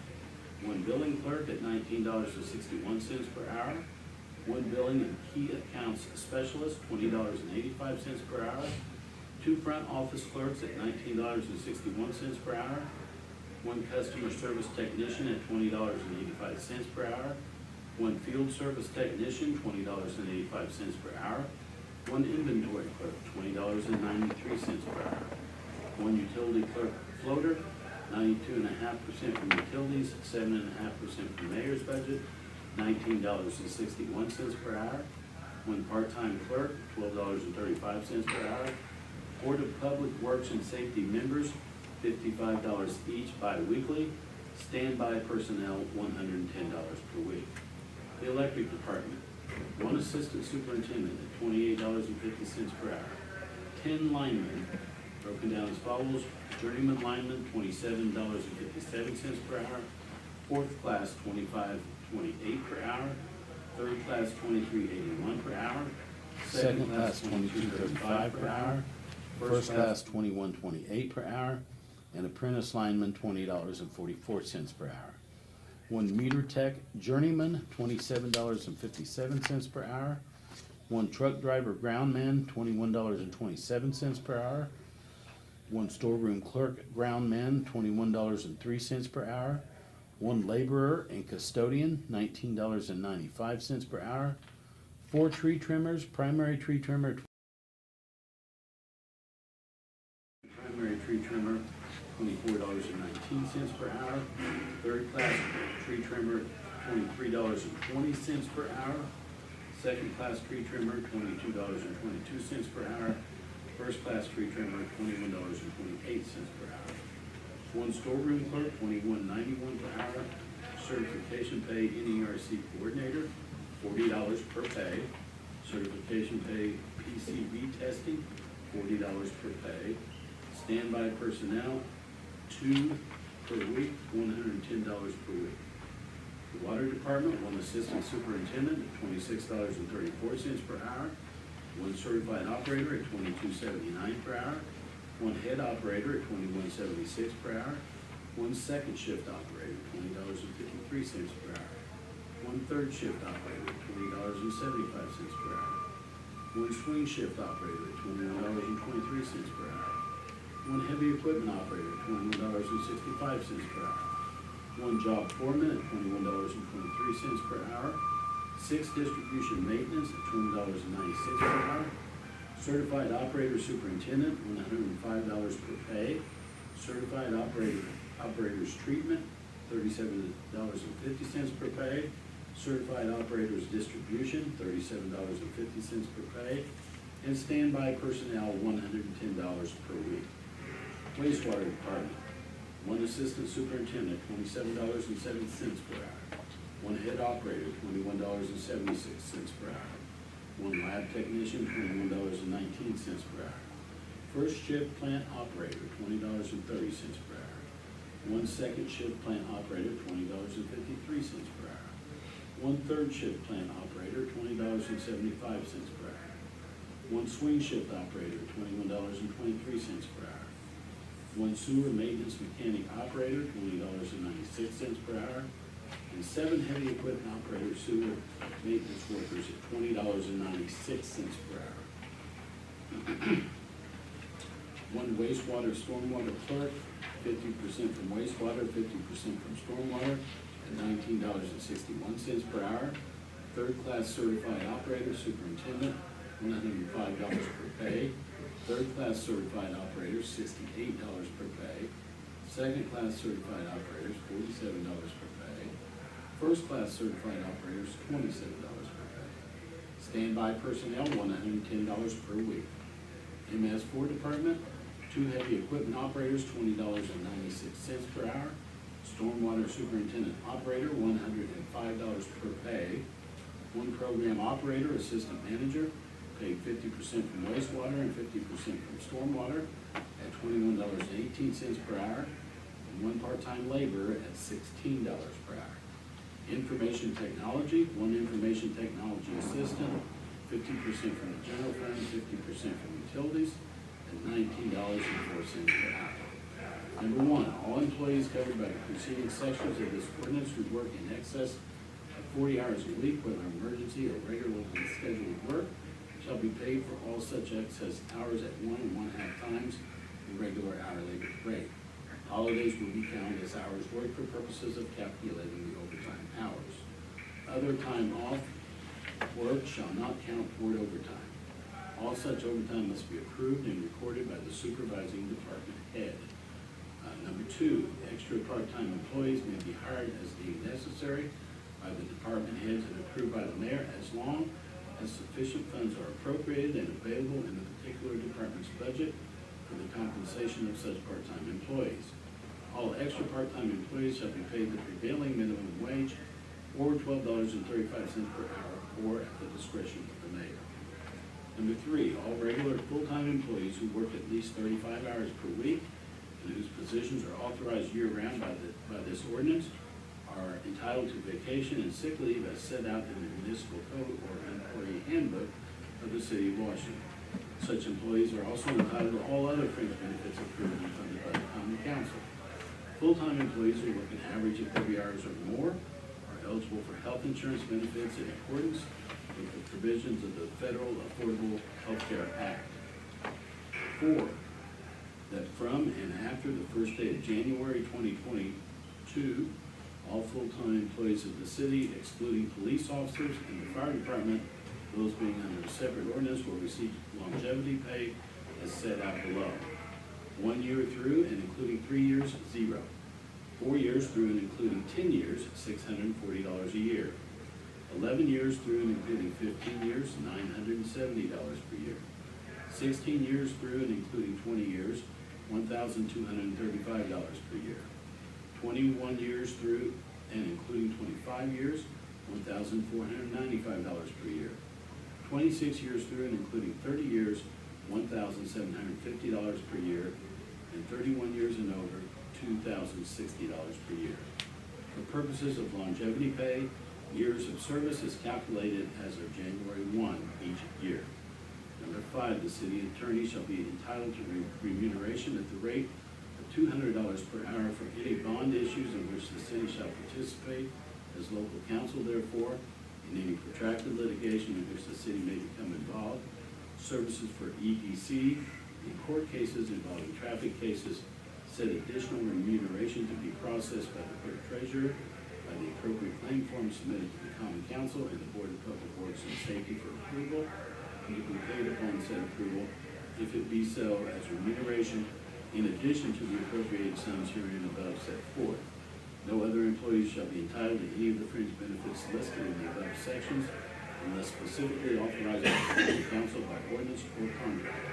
One billing clerk at $19.61 per hour. One billing and key accounts specialist, $20.85 per hour. 2 front office clerks at $19.61 per hour. One customer service technician at $20.85 per hour. One field service technician, $20.85 per hour. One inventory clerk, $20.93 per hour. One utility clerk floater, 92.5% from utilities, 7.5% from mayor's budget, $19.61 per hour. One part-time clerk, $12.35 per hour. Board of Public Works and Safety members, $55 each bi-weekly. Standby personnel, $110 per week. The electric department, one assistant superintendent at $28.50 per hour. 10 linemen, broken down as follows: journeyman lineman, $27.57 per hour. 4th class, $25.28 per hour. 3rd class, $23.81 per hour. 2nd class, $22.35 per hour. 1st class, $21.28 per hour. And apprentice lineman, $20.44 per hour. One meter tech journeyman, $27.57 per hour. One truck driver groundman, $21.27 per hour. One storeroom clerk groundman, $21.03 per hour. One laborer and custodian, $19.95 per hour. 4 tree trimmers, primary tree trimmer, $24.19 per hour. 3rd class tree trimmer, $23.20 per hour. 2nd class tree trimmer, $22.22 per hour. 1st class tree trimmer, $21.28 per hour. One storeroom clerk, $21.91 per hour. Certification pay NERC coordinator, $40 per pay. Certification pay PCV testing, $40 per pay. Standby personnel, 2 per week, $110 per week. The water department, one assistant superintendent at $26.34 per hour. One certified operator at $22.79 per hour. One head operator at $21.76 per hour. One second shift operator, $20.53 per hour. One third shift operator, $20.75 per hour. One swing shift operator, $21.23 per hour. One heavy equipment operator, $21.65 per hour. One job foreman at $21.23 per hour. 6 distribution maintenance at $20.96 per hour. Certified operator superintendent, $105 per pay. Certified operators treatment, $37.50 per pay. Certified operators distribution, $37.50 per pay. And standby personnel, $110 per week. Wastewater department, one assistant superintendent, $27.07 per hour. One head operator, $21.76 per hour. One lab technician, $21.19 per hour. First shift plant operator, $20.30 per hour. One second shift plant operator, $20.53 per hour. One third shift plant operator, $20.75 per hour. One swing shift operator, $21.23 per hour. One sewer maintenance mechanic operator, $20.96 per hour. and 7 heavy equipment operators, sewer maintenance workers at $20.96 per hour. 1 wastewater stormwater clerk, 50% from wastewater, 50% from stormwater, at $19.61 per hour. 3rd-class certified operator, superintendent, $105 per pay. 3rd-class certified operators, $68 per pay. 2nd-class certified operators, $47 per pay. 1st-class certified operators, $27 per pay. Standby personnel, $110 per week. MS4 department, 2 heavy equipment operators, $20.96 per hour. Stormwater superintendent operator, $105 per pay. 1 program operator, assistant manager, paid 50% from wastewater and 50% from stormwater at $21.18 per hour. And 1 part-time laborer at $16 per hour. Information technology, 1 information technology assistant, 50% from the general fund, 50% from utilities, at $19.04 per hour. Number 1, all employees covered by the preceding sections of this ordinance who work in excess of 40 hours a week, whether emergency or regularly scheduled work, shall be paid for all such excess hours at 1 1/2 times the regular hourly rate. Holidays will be counted as hours worked for purposes of calculating the overtime hours. Other time off work shall not count toward overtime. All such overtime must be approved and recorded by the supervising department head. Number 2, extra part-time employees may be hired as deemed necessary by the department heads and approved by the mayor as long as sufficient funds are appropriated and available in the particular department's budget for the compensation of such part-time employees. All extra part-time employees shall be paid the prevailing minimum wage or $12.35 per hour or at the discretion of the mayor. Number 3, all regular full-time employees who work at least 35 hours per week and whose positions are authorized year-round by this ordinance are entitled to vacation and sick leave as set out in the municipal code or employee handbook of the city of Washington. Such employees are also entitled to all other fringe benefits approved and funded by the common council. Full-time employees who work an average of 30 hours or more are eligible for health insurance benefits in accordance with the provisions of the Federal Affordable Health Care Act. 4, that from and after the first day of January 2022, all full-time employees of the city, excluding police officers and the fire department, those being under a separate ordinance, will receive longevity pay as set out below. 1 year through and including 3 years, 0. 4 years through and including 10 years, $640 a year. 11 years through and including 15 years, $970 per year. 16 years through and including 20 years, $1,235 per year. 21 years through and including 25 years, $1,495 per year. 26 years through and including 30 years, $1,750 per year, and 31 years and over, $2,060 per year. For purposes of longevity pay, years of service is calculated as of January 1 each year. Number 5, the city attorney shall be entitled to remuneration at the rate of $200 per hour for any bond issues in which the city shall participate as local counsel, therefore, in any protracted litigation in which the city may become involved, services for EDC, in court cases involving traffic cases, said additional remuneration to be processed by the clerk treasurer by the appropriate claim form submitted to the common council and the board of public works and safety for approval, and to be paid upon said approval, if it be so, as remuneration in addition to the appropriated sums herein above set forth. No other employees shall be entitled to any of the fringe benefits listed in the above sections unless specifically authorized by the council by ordinance or contract.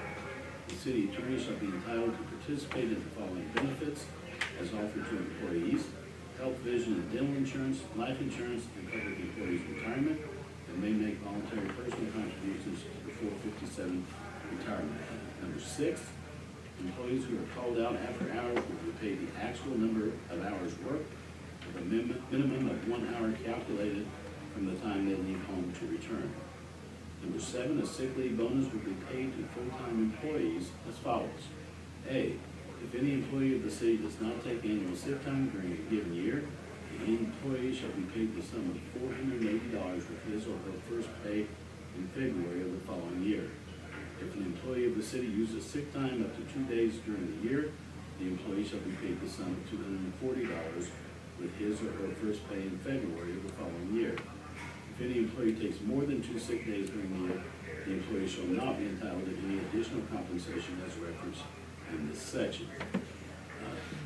The city attorney shall be entitled to participate in the following benefits as offered to employees: health, vision, and dental insurance, life insurance, and public employees' retirement, and may make voluntary personal contributions to the 457 retirement plan. Number 6, employees who are called out after hours will be paid the actual number of hours worked with a minimum of 1 hour calculated from the time they leave home to return. Number 7, a sick leave bonus will be paid to full-time employees as follows. A, if any employee of the city does not take annual sick time during a given year, The employee shall be paid the sum of $480 with his or her first pay in February of the following year. If an employee of the city uses sick time up to 2 days during the year, the employee shall be paid the sum of $240 with his or her first pay in February of the following year. If any employee takes more than 2 sick days during the year, the employee shall not be entitled to any additional compensation as referenced in this section.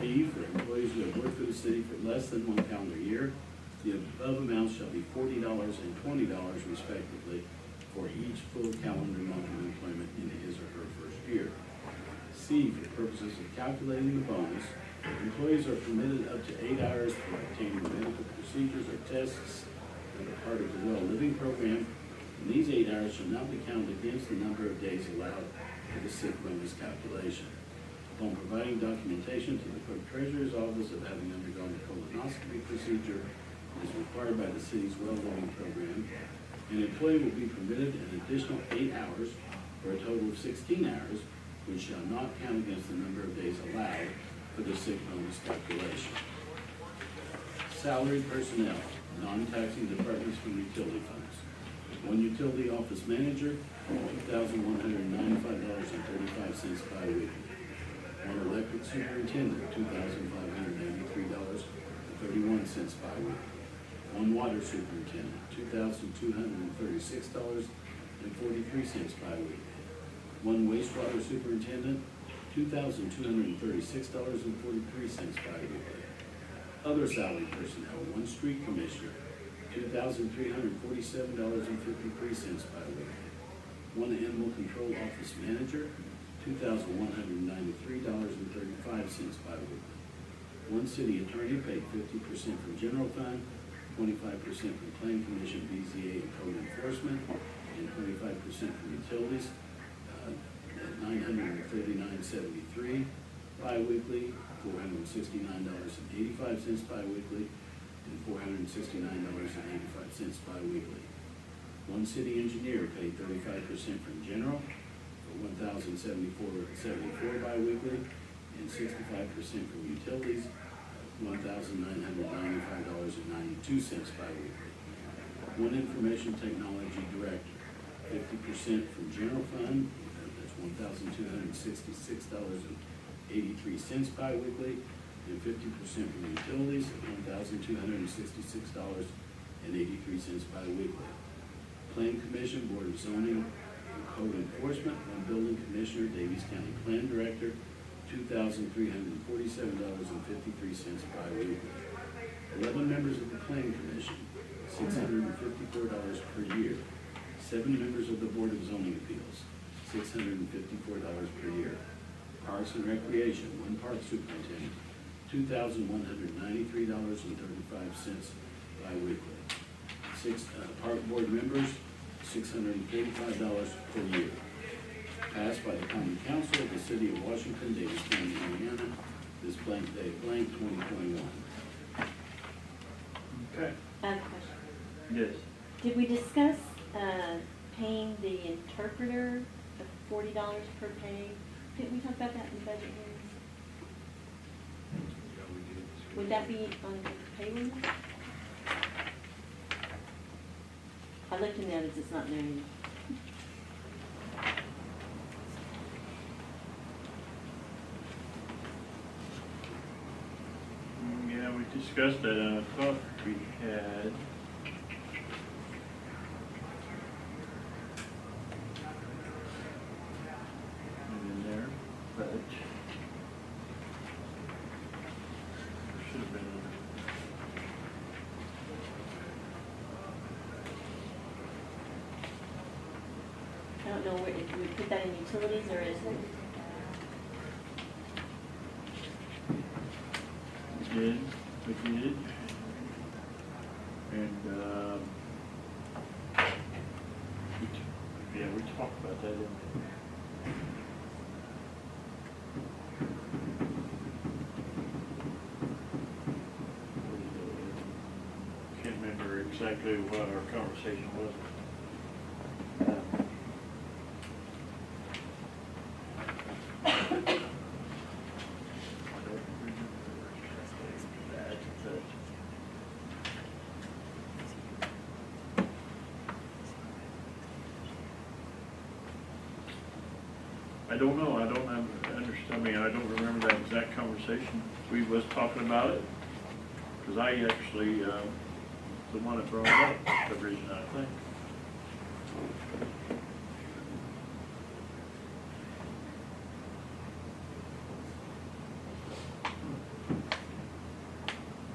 B, for employees who have worked for the city for less than 1 calendar year, the above amounts shall be $40 and $20 respectively for each full calendar month of employment in his or her first year. C, for purposes of calculating the bonus, employees are permitted up to 8 hours for obtaining medical procedures or tests that are part of the Well Living Program, and these 8 hours shall not be counted against the number of days allowed for the sick bonus calculation. Upon providing documentation to the clerk treasurer's office of having undergone a colonoscopy procedure as required by the city's Well Living Program, an employee will be permitted an additional 8 hours for a total of 16 hours, which shall not count against the number of days allowed for the sick bonus calculation. Salaried personnel, non-taxing departments from utility funds. 1 utility office manager, $2,195.35 biweekly. 1 electric superintendent, $2,583.31 biweekly. 1 water superintendent, $2,236.43 biweekly. 1 wastewater superintendent, $2,236.43 biweekly. Other salaried personnel, 1 street commissioner, $2,347.53 biweekly. 1 animal control office manager, $2,193.35 biweekly. 1 city attorney paid 50% from general fund, 25% from plan commission, BZA, and code enforcement, and 25% from utilities, at $939.73 biweekly, $469.85 biweekly, and $469.85 biweekly. 1 city engineer paid 35% from general for $1,074.74 biweekly, and 65% from utilities, $1,995.92 biweekly. 1 information technology director, 50% from general fund, that's $1,266.83 biweekly, and 50% from utilities, $1,266.83 biweekly. Plan Commission, Board of Zoning, and Code Enforcement, 1 building commissioner, Davies County Plan Director, $2,347.53 biweekly. 11 members of the Plan Commission, $654 per year. 7 members of the Board of Zoning Appeals, $654 per year. Parks and Recreation, 1 park superintendent, $2,193.35 biweekly. 6 park board members, $645 per year. Passed by the Common Council of the City of Washington, Davis County, Indiana, this blank day blank 2021. Okay. I have a question. Yes. Did we discuss paying the interpreter of $40 per pay? Didn't we talk about that in the budget hearings? Would that be on the payroll? I looked in the others, it's not named. Yeah, we discussed that, and I thought we had. In there, but there should have been. I don't know where, if we put that in utilities or is it? We did, and, we talked about that, didn't we? Can't remember exactly what our conversation was. don't know, I don't understand, I mean, I don't remember that exact conversation. We was talking about it, because I actually, the one that brought up the reason, I think.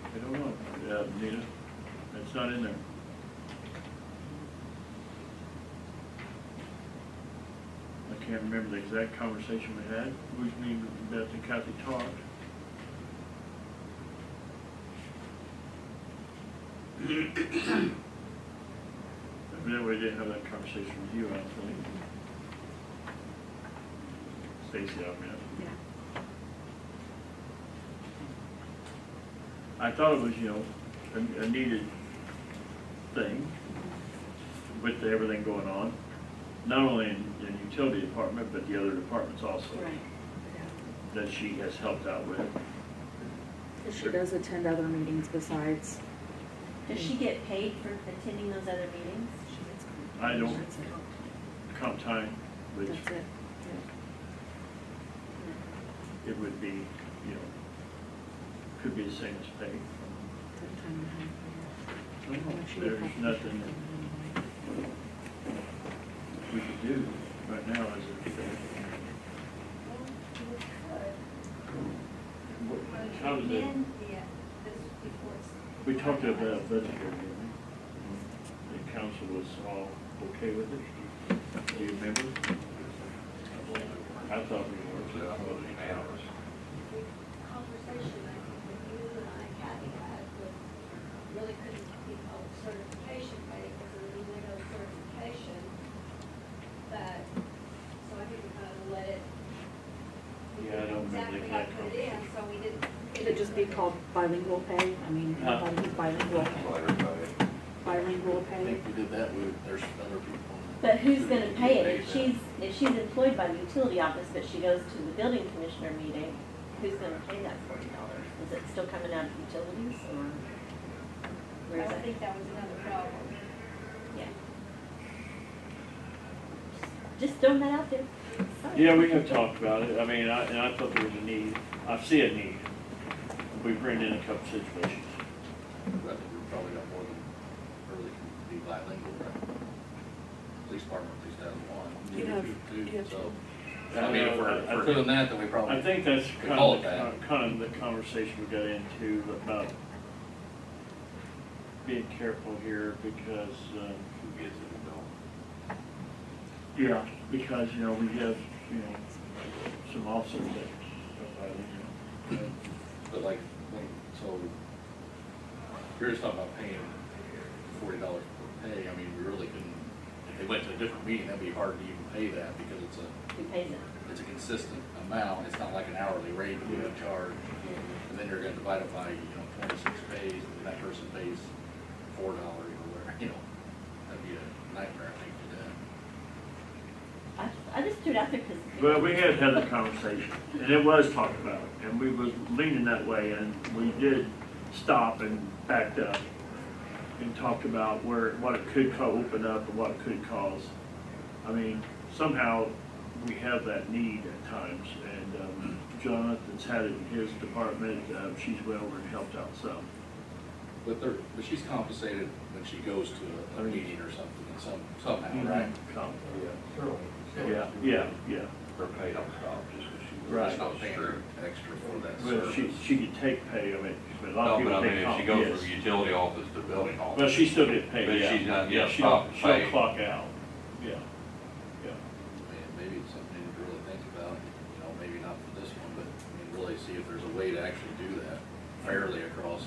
I don't know, Nita, it's not in there. I can't remember the exact conversation we had, which means Beth and Kathy talked. Evidently, we didn't have that conversation with you, I don't think. Stacy, I mean. Yeah. I thought it was, you know, a needed thing with everything going on, not only in the utility department, but the other departments also, Right. that she has helped out with. She does attend other meetings besides. Does she get paid for attending those other meetings? She gets. I don't- That's it. Comp time, which That's it. it would be, you know, could be the same as pay. That time and a half, I don't know. She There's would have to nothing take it anyway. we could do right now as a, how does it, we talked about budget here, didn't we? The council was all okay with it. Do you remember? I thought we were. Conversation I think that you and I, Kathy, had was really couldn't be called certification pay because it was no certification. But, so I think we kind of let it. we Yeah, I don't remember exactly the how exact to put it in, so we didn't. Could it just be called bilingual pay? I mean, Huh? anybody who's bilingual, bilingual I pay? think we did that, there's other people. But who's gonna pay it? If she's employed by the utility office, but she goes to the building commissioner meeting, who's gonna pay that $40? Is it still coming out of utilities, or where I is don't it? think that was another problem. Yeah. Just throwing that out there. Sorry. Yeah, we have talked about it. I mean, I thought there was a need. I see a need. We've run in a couple situations. I think we've probably got more than, early can be bilingual, right? Police department at least has one. You have So, two. I mean, if we're doing that, then we probably. I think that's we call it that. kind of the conversation we got into about being careful here because, Who gets it and don't. yeah, because, you know, we have, you know, some officers that, you know, But like, so, you're just talking about paying $40 per pay, I mean, we really couldn't, if they went to a different meeting, that'd be hard to even pay that, because Who pays it? it's a consistent amount, it's not like an hourly rate that we would charge. And then you're gonna divide it by, 26 pays, and that person pays $4 or whatever, that'd be a nightmare, I think, to them. I just threw it out there because. well, we had had the conversation, and it was talked about, and we was leaning that way, and we did stop and backed up and talked about what it could open up and what it could cause. I mean, somehow we have that need at times, and Jonathan's had it in his department, she's went over and helped out some. But she's compensated when she goes to a meeting or something, somehow, right? Yeah. They're paid on top just because she. Right. She's not paying her extra for that Well, service. she could take pay, I mean, but a lot No, of people but I mean, take if comp, she goes yes. from utility office to building office. Well, she still get paid, But yeah. she's not- Yeah, yeah, stop she'll pay. clock out, yeah. Maybe it's something to really think about, maybe not for this one, but really see if there's a way to actually do that fairly across.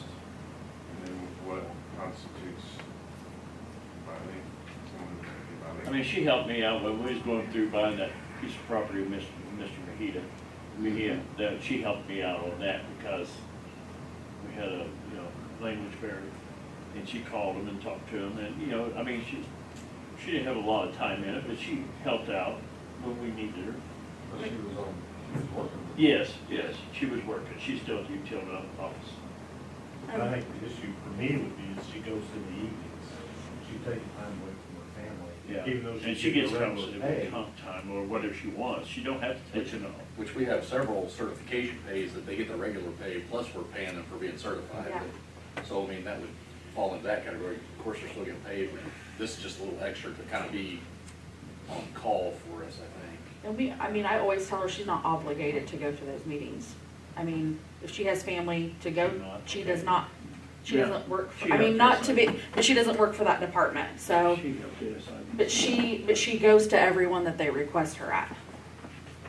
And then what constitutes binding? I mean, she helped me out when we was going through buying that piece of property with Mr. Mejia, that she helped me out on that because we had a, language barrier. And she called him and talked to him, and, I mean, she didn't have a lot of time in it, but she helped out when we needed her. But she was working. Yes, she was working. She's still at the utility office. I think the issue for me would be is she goes in the evenings. She's taking time away from her family. Yeah, Even though and she's she gets getting compensated regular with pay. comp time or whatever she wants. She don't have to take it off. Which we have several certification pays that they get the regular pay, plus we're paying them for being certified. Yeah. So, I mean, that would fall into that category. Of course, they're still getting paid, but this is just a little extra to kind of be on call for us, I think. And I mean, I always tell her she's not obligated to go to those meetings. I mean, if she has family to go, She's not. she does not, she Yeah. doesn't work, She I mean, has not to to be, but she doesn't work for that department, so. She helped get us on. But she goes to everyone that they request her at.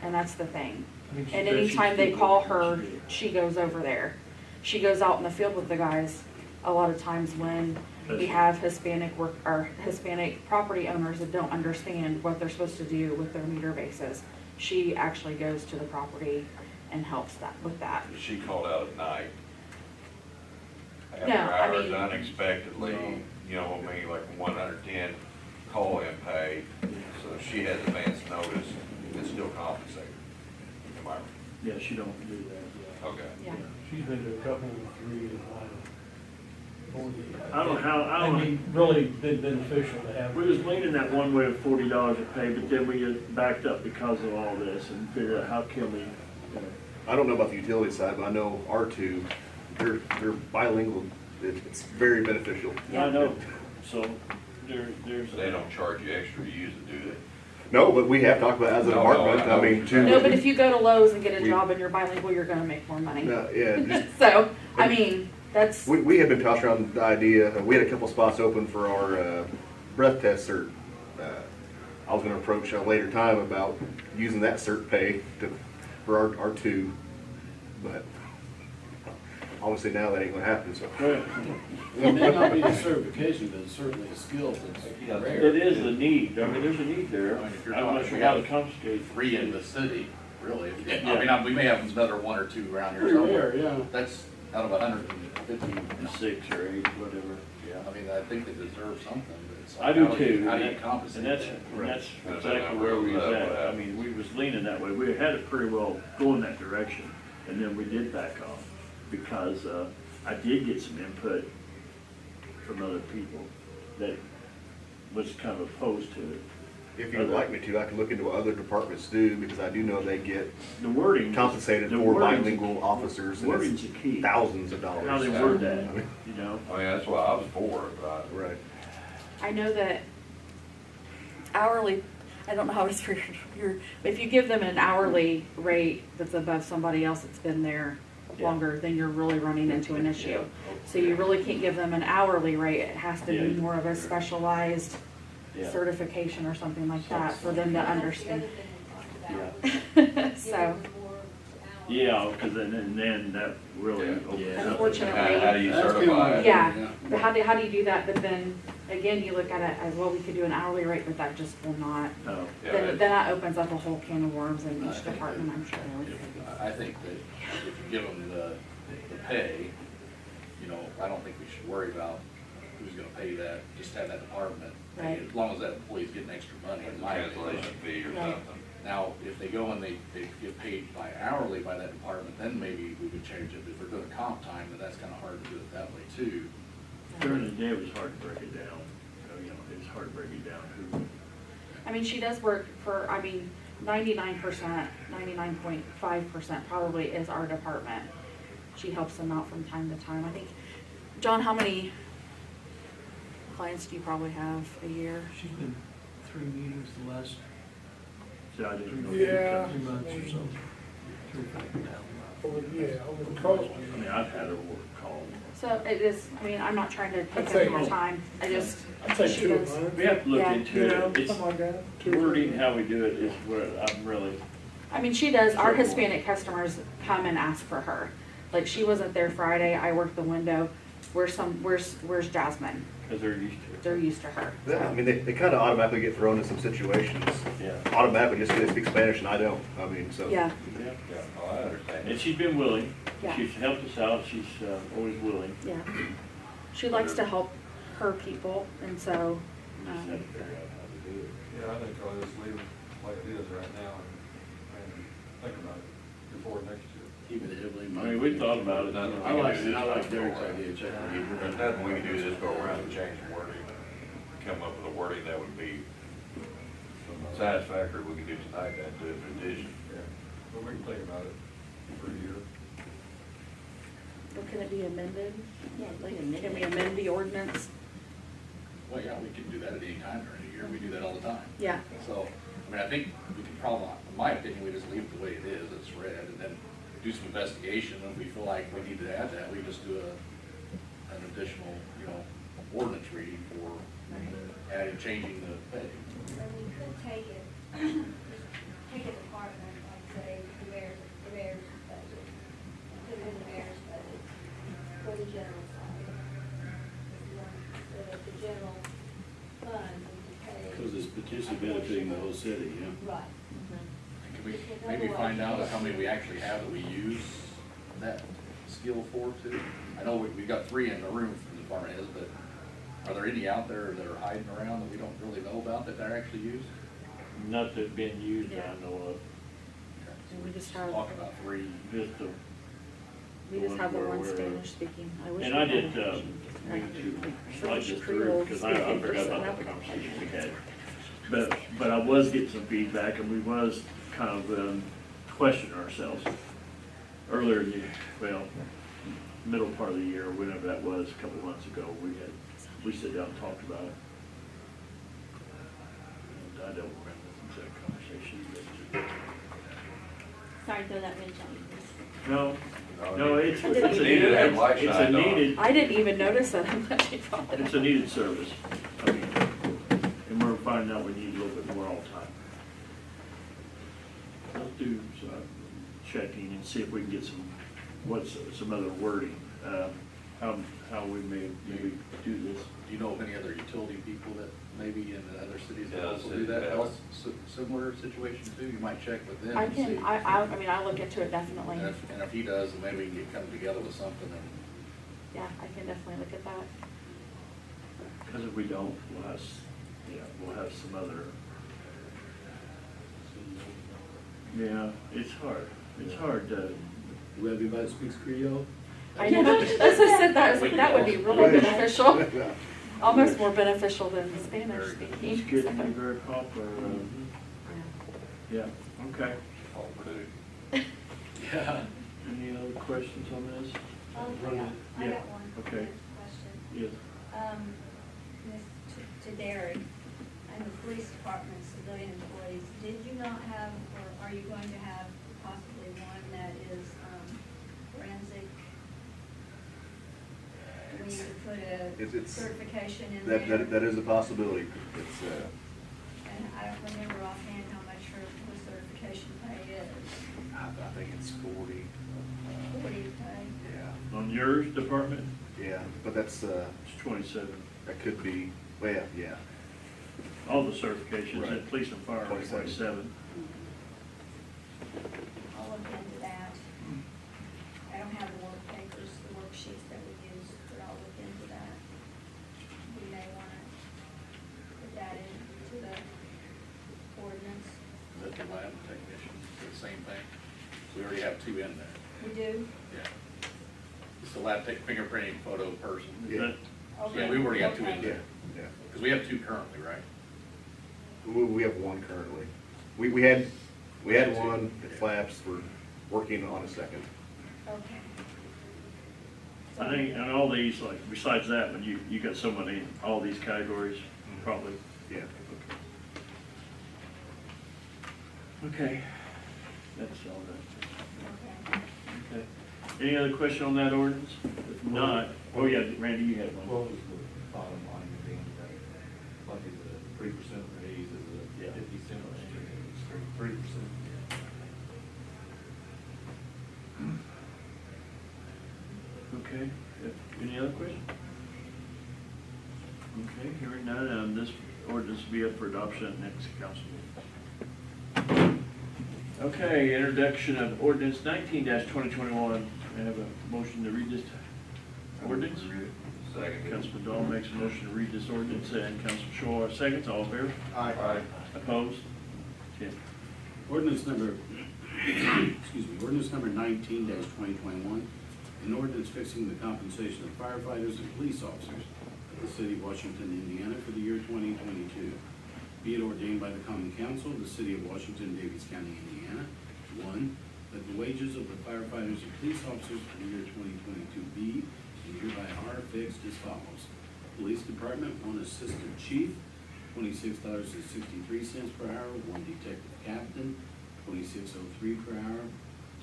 And that's the thing. I mean, she And said she's anytime they good call with her, what she did. she goes over there. She goes out in the field with the guys a lot of times when we have Hispanic property owners that don't understand what they're supposed to do with their meter bases. She actually goes to the property and helps with that. She called out at night. No, After I hours mean- unexpectedly, you know, what I mean, like 110 call-in pay, so she had advance notice, it's still compensated. Am I, Yeah, she don't do that, okay. Yeah. She's been to a couple, 3, 4 years. I don't know how, I I don't, mean, really been beneficial to have. we was leaning that one way of $40 a pay, but then we backed up because of all this and figured out how can we, I don't know about the utility side, but I know R2, they're bilingual. It's very beneficial. I know, so there's. They don't charge you extra to use it, do they? No, but we have talked about it as a No, department, no, I mean, no. to. No, but if you go to Lowe's and get a We- job and you're bilingual, you're gonna make more money. No, yeah, just, So, I mean, that's, we had been tossed around the idea, we had a couple spots open for our breath test cert. I was gonna approach a later time about using that cert pay for our R2, but obviously now that ain't gonna happen, so. It may not be the certification, but it's certainly a skill that's rare. It is the need, I mean, there's a need there. I mean, if you're I'm not talking, sure we how to have compensate. 3 in the city, really. Yeah. I mean, we may have another 1 or 2 around here Pretty somewhere. rare, yeah. That's out of 150. 6 or 8, whatever, yeah. I mean, I think they deserve something, but it's I like, do how too. How do you and compensate that's, that? and that's Right. exactly where we was at. I mean, we was leaning that way. We had it pretty well going that direction. And then we did back off because I did get some input from other people that was kind of opposed to it. If you'd like me to, I can look into what other departments do, because I do know they get The wording. compensated the for wording's- bilingual officers, and Wording's it's a key. thousands of dollars. How they word that, you know? I mean, that's why I was for it, but Right. I know that hourly, I don't know how it's for but if you give them an hourly rate that's above somebody else that's been there Yeah. longer, then you're really running into an issue. So you really can't give them an hourly rate, it has to be Yeah. more of a specialized Yeah. certification or something like that for them to understand. Yeah. So, Yeah, because then that really opens up. Yeah. Unfortunately. how do you That's certify kinda it? yeah, but how do you do that? But then, again, you look at it as, well, we could do an hourly rate, but that just will not, No. Yeah, then it- that opens up a whole can of worms in I each think department, I'm sure. I think that if you give them the pay, you know, I don't think we should worry about who's gonna pay that, just have that department. pay Right. it, as long as that employee's getting extra money, in my opinion. Translation fee or Right. something. Now, if they go and they get paid by hourly by that department, then maybe we would change it. If we're doing comp time, then that's kinda hard to do it that way too. During the day, it was hard to break it down. You know, it was hard to break it down who. I mean, she does work for, I mean, 99%, 99.5% probably is our department. She helps them out from time to time. I think, John, how many clients do you probably have a year? She's been 3 meetings the last So I didn't know. Yeah. 2 months or so. 3 I mean, I've had her work call. So it is, I mean, I'm not trying to I'd take say- up more time. I just, I'd say she 2 a does. month. We have to look Yeah. into it. It's Something like that. 2 or 3. wording, how we do it is where I'm really, I mean, she does, our Hispanic customers come and ask for her. Like, she wasn't there Friday, I worked the window. Where's Jasmine? because they're used to it. They're used to her. I mean, they kind of automatically get thrown in some situations, Yeah. automatically just because they speak Spanish and I don't, I mean, so. Yeah, Yeah. Yeah, oh, I understand. And she's been willing. Yeah. She's helped us out. She's always willing. yeah. She likes to help her people, and so, We just have to figure out how to do it. Yeah, I think I'll just leave it like it is right now and think about it before next year. Keep it heavily I mean, we thought about it. Nothing. I like Derek's idea, check the There's meter. nothing we can do, just go around and change the wording, come up with a wording that would be satisfactory we can do tonight, then do it for addition. Yeah, but we can think about it for a year. Or can it be amended? Yeah, like a Can we minute. amend the ordinance? Well, yeah, we can do that at any time during the year, we do that all the time. Yeah. So, I mean, I think we can probably, in my opinion, we just leave it the way it is, it's read, and then do some investigation, and if we feel like we need to add that, we just do an additional, ordinance reading for adding, changing the pay. Or we could take it, take a department, like say, the mayor's budget, put it in the mayor's budget for the general fund. The general fund, we could pay. Because it's potentially benefiting the whole city, yeah. Right. And can we maybe find out how many we actually have that we use that skill for too? I know we got 3 in the room from the department heads, but are there any out there that are hiding around that we don't really know about that they're actually used? Not that been used, that I know of. And we just have, Talking about 3. Just the, we just have the we're one aware of. Spanish speaking. I wish and we I had did, a- need to French slide this through, Creole because I speaking forgot person. about that conversation we had. But I was getting some feedback, and we was kind of questioning ourselves earlier in the, middle part of the year, whenever that was, a couple months ago, we sat down and talked about it. And I don't remember the exact conversation. Sorry to throw that wrench on you. No, it's I didn't a even needed, have light it's a shined on. needed, I didn't even notice that unless you brought it it's up. a needed service. I mean, and we're finding out we need a little bit more all the time. Let's do some checking and see if we can get some other wording, how we may maybe do this. Do you know of any other utility people that maybe in other cities that Yeah, also do cities that? have. Similar situation too? You might check with them I and see. can, I mean, I'll look into it definitely. And if he does, then maybe we can come together with something and Yeah, I can definitely look at that. Because if we don't, we'll have some other. Yeah, it's hard. It's hard to. Do we have anybody that speaks Creole? I know, as I said, that would be really beneficial, Yeah. almost more beneficial than Spanish It's speaking. getting to be very popular. Yeah, okay. All two. Yeah. Any other questions on this? I got Yeah, one okay. question. Yes. To Derek, and the police department civilian employees, did you not have, or are you going to have possibly one that is forensic? We need to put a It's- certification in there. That is a possibility. It's, And I don't remember offhand how much her certification pay is. I think it's 40. 40 pay. Yeah. On yours department, Yeah, but that's, it's 27. that could be, well, yeah. All the certifications, Right. at police and fire, are 27. 27. I'll look into that. I don't have the work papers, the worksheets that we use, but I'll look into that. We may want to put that into the ordinance. is that the lab technician, the same thing? We already have 2 in there. We do? Yeah. It's the lab tech fingerprinting photo person. Is Yeah. that- Yeah, we've already got 2 in Okay. there. Yeah. Because we have 2 currently, right? We have one currently. We had one at Flaps. We're working on a second. Okay. I think, and all these, like, besides that, but you got so many, all these categories, probably. Yeah. Okay. That's all that. Okay. Okay. Any other question on that ordinance? If not, oh yeah, Randy, you had one. What was the bottom line at the end of that? Like, is it a 3% raise, is it Yeah. a 50-cent raise, it's 3%? Okay, any other questions? Okay, hearing none, this ordinance will be up for adoption at next council meeting. Okay, introduction of ordinance 19-2021. I have a motion to read this ordinance. Second. Councilman Dahl makes a motion to read this ordinance, and Councilman Shaw seconds. All in favor? Aye. Opposed? Okay. Ordinance number, excuse me, ordinance number 19-2021, an ordinance fixing the compensation of firefighters and police officers of the city of Washington, Indiana for the year 2022. Be it ordained by the Common Council of the City of Washington, Davies County, Indiana. One, that the wages of the firefighters and police officers for the year 2022 be and hereby are fixed as follows. Police Department, 1 Assistant Chief, $26.63 per hour. 1 Detective Captain, $26.03 per hour.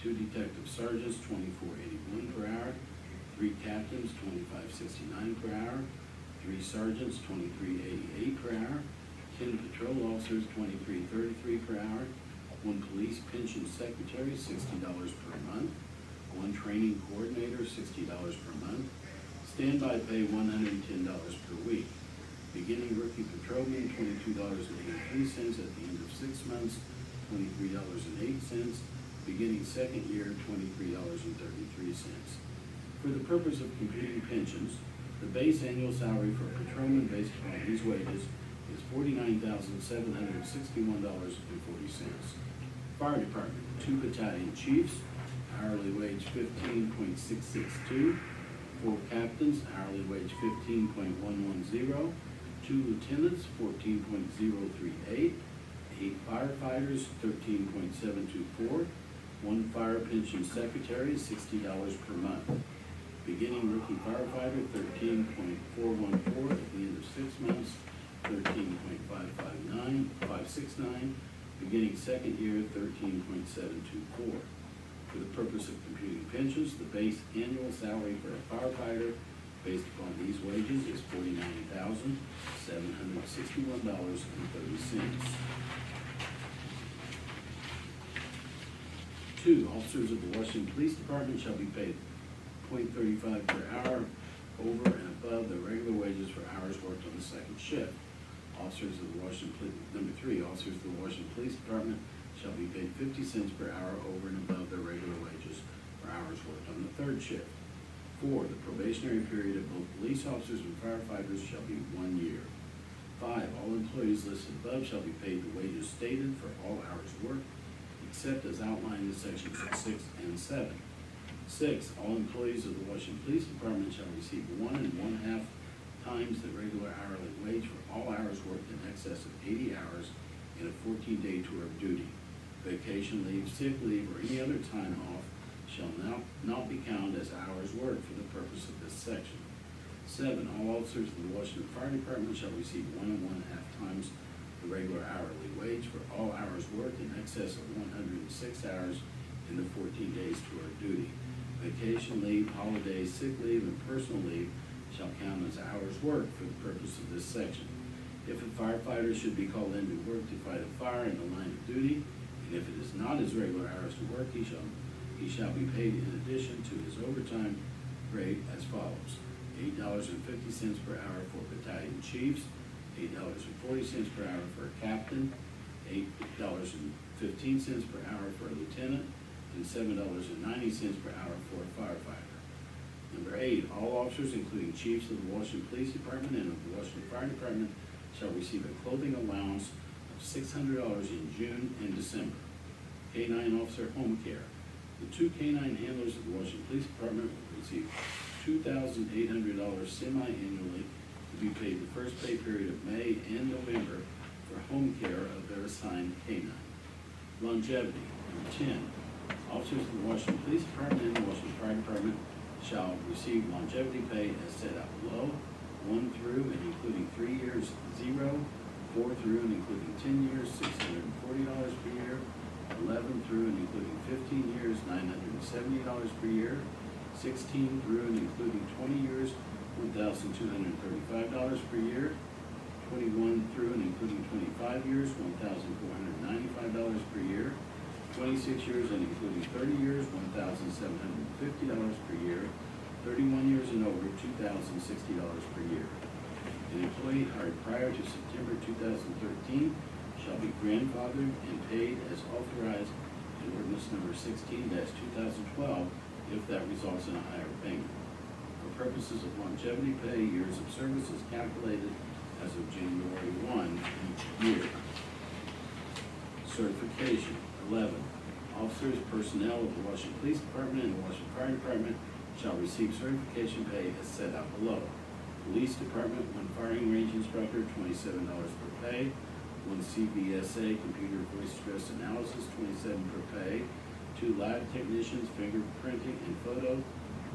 2 Detective Sergeants, $24.81 per hour. 3 Captains, $25.69 per hour. 3 Sergeants, $23.88 per hour. 10 Patrol Officers, $23.33 per hour. 1 Police Pension Secretary, $60 per month. 1 Training Coordinator, $60 per month. Standby pay, $110 per week. Beginning Rookie Patrolman, $22.83 at the end of 6 months, $23.08. Beginning second year, $23.33. For the purpose of computing pensions, the base annual salary for a patrolman based upon these wages is $49,761.40. Fire Department, 2 Battalion Chiefs, hourly wage $15.662. 4 Captains, hourly wage $15.110. 2 Lieutenants, $14.038. 8 Firefighters, $13.724. 1 Fire Pension Secretary, $60 per month. Beginning Rookie Firefighter, $13.414 at the end of 6 months, $13.569. Beginning second year, $13.724. For the purpose of computing pensions, the base annual salary for a firefighter based upon these wages is $49,761.30. 2 Officers of the Washington Police Department shall be paid .35 per hour over and above the regular wages for hours worked on the second shift. Officers of the Number 3, Officers of the Washington Police Department shall be paid 50 cents per hour over and above their regular wages for hours worked on the third shift. 4, the probationary period of both police officers and firefighters shall be 1 year. 5, all employees listed above shall be paid the wages stated for all hours worked, except as outlined in sections 6 and 7. 6, all employees of the Washington Police Department shall receive 1 1/2 times the regular hourly wage for all hours worked in excess of 80 hours in a 14-day tour of duty. Vacation leave, sick leave, or any other time off shall not be counted as hours worked for the purpose of this section. 7, all officers of the Washington Fire Department shall receive 1 1/2 times the regular hourly wage for all hours worked in excess of 106 hours in the 14 days tour of duty. Vacation leave, holidays, sick leave, and personal leave shall count as hours worked for the purpose of this section. If a firefighter should be called in to work to fight a fire in the line of duty, and if it is not his regular hours to work, he shall be paid in addition to his overtime rate as follows: $8.50 per hour for battalion chiefs, $8.40 per hour for a captain, $8.15 per hour for a lieutenant, and $7.90 per hour for a firefighter. Number 8, all officers, including chiefs of the Washington Police Department and of the Washington Fire Department, shall receive a clothing allowance of $600 in June and December. K-9 officer home care. The 2 K-9 handlers of the Washington Police Department will receive $2,800 semi-annually to be paid the first pay period of May and November for home care of their assigned K-9. Longevity. Number 10, officers of the Washington Police Department and the Washington Fire Department shall receive longevity pay as set out below: 1 through and including 3 years, 0; 4 through and including 10 years, $640 per year; 11 through and including 15 years, $970 per year; 16 through and including 20 years, $1,235 per year; 21 through and including 25 years, $1,495 per year; 26 years and including 30 years, $1,750 per year; 31 years and over, $2,060 per year. An employee hired prior to September 2013 shall be grandfathered and paid as authorized in Ordinance number 16-2012 if that results in a higher payment. For purposes of longevity pay, years of service is calculated as of January 1 each year. Certification. 11, officers, personnel of the Washington Police Department and the Washington Fire Department shall receive certification pay as set out below. Police Department, 1 firing range instructor, $27 per pay. one CVSA, computer voice stress analysis, $27 per pay. 2 lab technicians, fingerprinting and photo,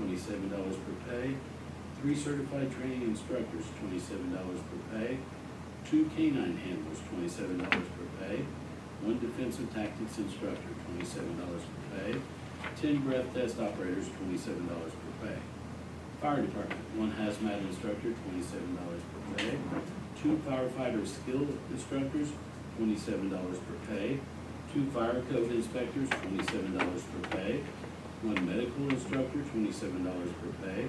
$27 per pay. 3 certified training instructors, $27 per pay. 2 canine handlers, $27 per pay. 1 defensive tactics instructor, $27 per pay. 10 breath test operators, $27 per pay. Fire department, 1 hazmat instructor, $27 per pay. 2 firefighter skill instructors, $27 per pay. 2 fire code inspectors, $27 per pay. 1 medical instructor, $27 per pay.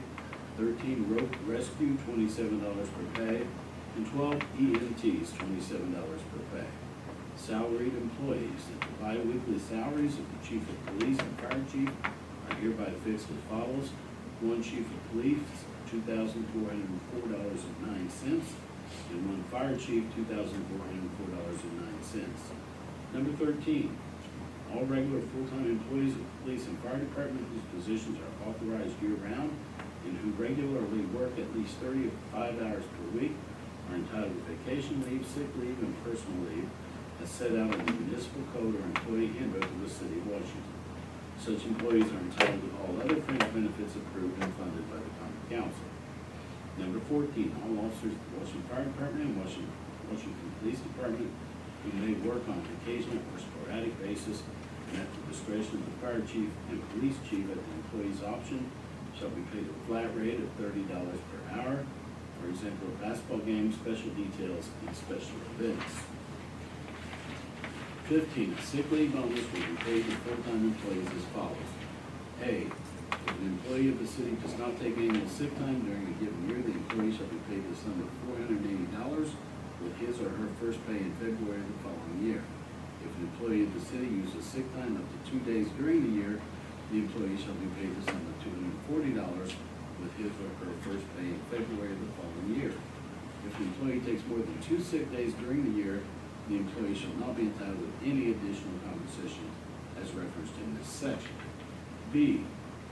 13 rope rescue, $27 per pay. And 12 EMTs, $27 per pay. Salaried employees, the bi-weekly salaries of the chief of police and fire chief are hereby fixed as follows. 1 chief of police, $2,404.09, and 1 fire chief, $2,404.09. Number 13, all regular full-time employees of the police and fire department whose positions are authorized year-round and who regularly work at least 35 hours per week are entitled to vacation leave, sick leave, and personal leave as set out in the municipal code or employee handbook of the city of Washington. Such employees are entitled to all other fringe benefits approved and funded by the common council. Number 14, all officers of the Washington Fire Department and Washington Police Department who may work on an occasional or sporadic basis and at the discretion of the fire chief and police chief at the employee's option shall be paid a flat rate of $30 per hour. For example, a basketball game, special details, and special events. 15, a sick leave bonus will be paid to full-time employees as follows. A, if an employee of the city does not take annual sick time during a given year, the employee shall be paid the sum of $480 with his or her first pay in February of the following year. If an employee of the city uses sick time up to 2 days during the year, the employee shall be paid the sum of $240 with his or her first pay in February of the following year. If the employee takes more than 2 sick days during the year, the employee shall not be entitled to any additional compensation as referenced in this section. B,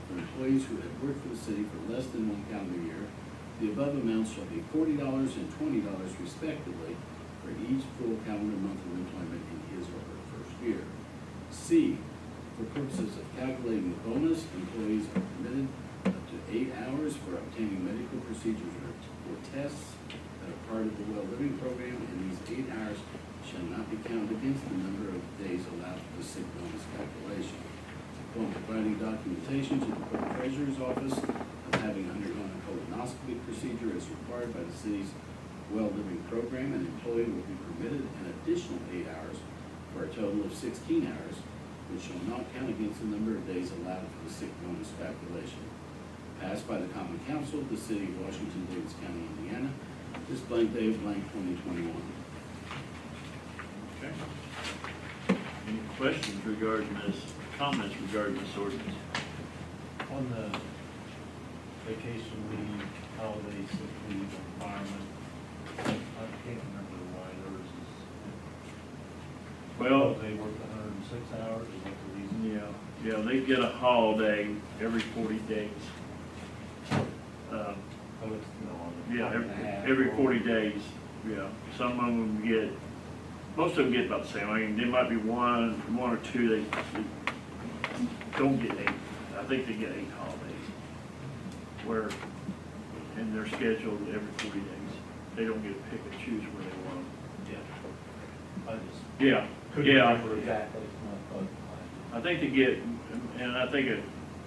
for employees who have worked for the city for less than 1 calendar year, the above amounts shall be $40 and $20 respectively for each full calendar month of employment in his or her first year. C, for purposes of calculating the bonus, employees are permitted up to 8 hours for obtaining medical procedures or tests that are part of the well-living program, and these 8 hours shall not be counted against the number of days allowed for the sick bonus calculation. Upon providing documentation to the clerk treasurer's office of having undergone a colonoscopy procedure as required by the city's well-living program, an employee will be permitted an additional 8 hours for a total of 16 hours, which shall not count against the number of days allowed for the sick bonus calculation. Passed by the Common Council of the City of Washington, Davis County, Indiana, this blank day of blank 2021. Okay. Any questions regarding this, comments regarding this ordinance? On the vacation leave, holiday, sick leave, environment, I can't remember why theirs is. Well, They work 106 hours, is that the reason? yeah, they get a holiday every 40 days. Oh, it's, no, on the Yeah, time and a half every or- 40 days, yeah. Some of them get, most of them get about the same. I mean, there might be one or two they don't get 8. I think they get 8 holidays. Where, and they're scheduled every 40 days. They don't get to pick and choose where they want them. Yeah. I just Yeah, couldn't yeah. remember exactly. I think they get, and I think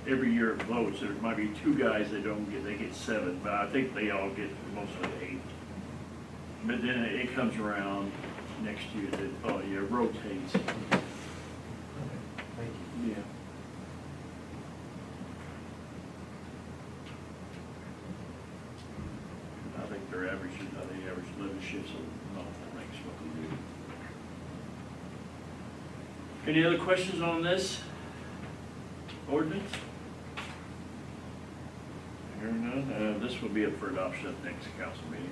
every year it votes, there might be 2 guys they don't get, they get 7, but I think they all get mostly 8. But then it comes around next year that, oh yeah, rotates. Okay, thank you. Yeah. I think their average, they average 11 shifts a month, that makes what they do. Any other questions on this ordinance? Hearing none, this will be up for adoption at the next council meeting.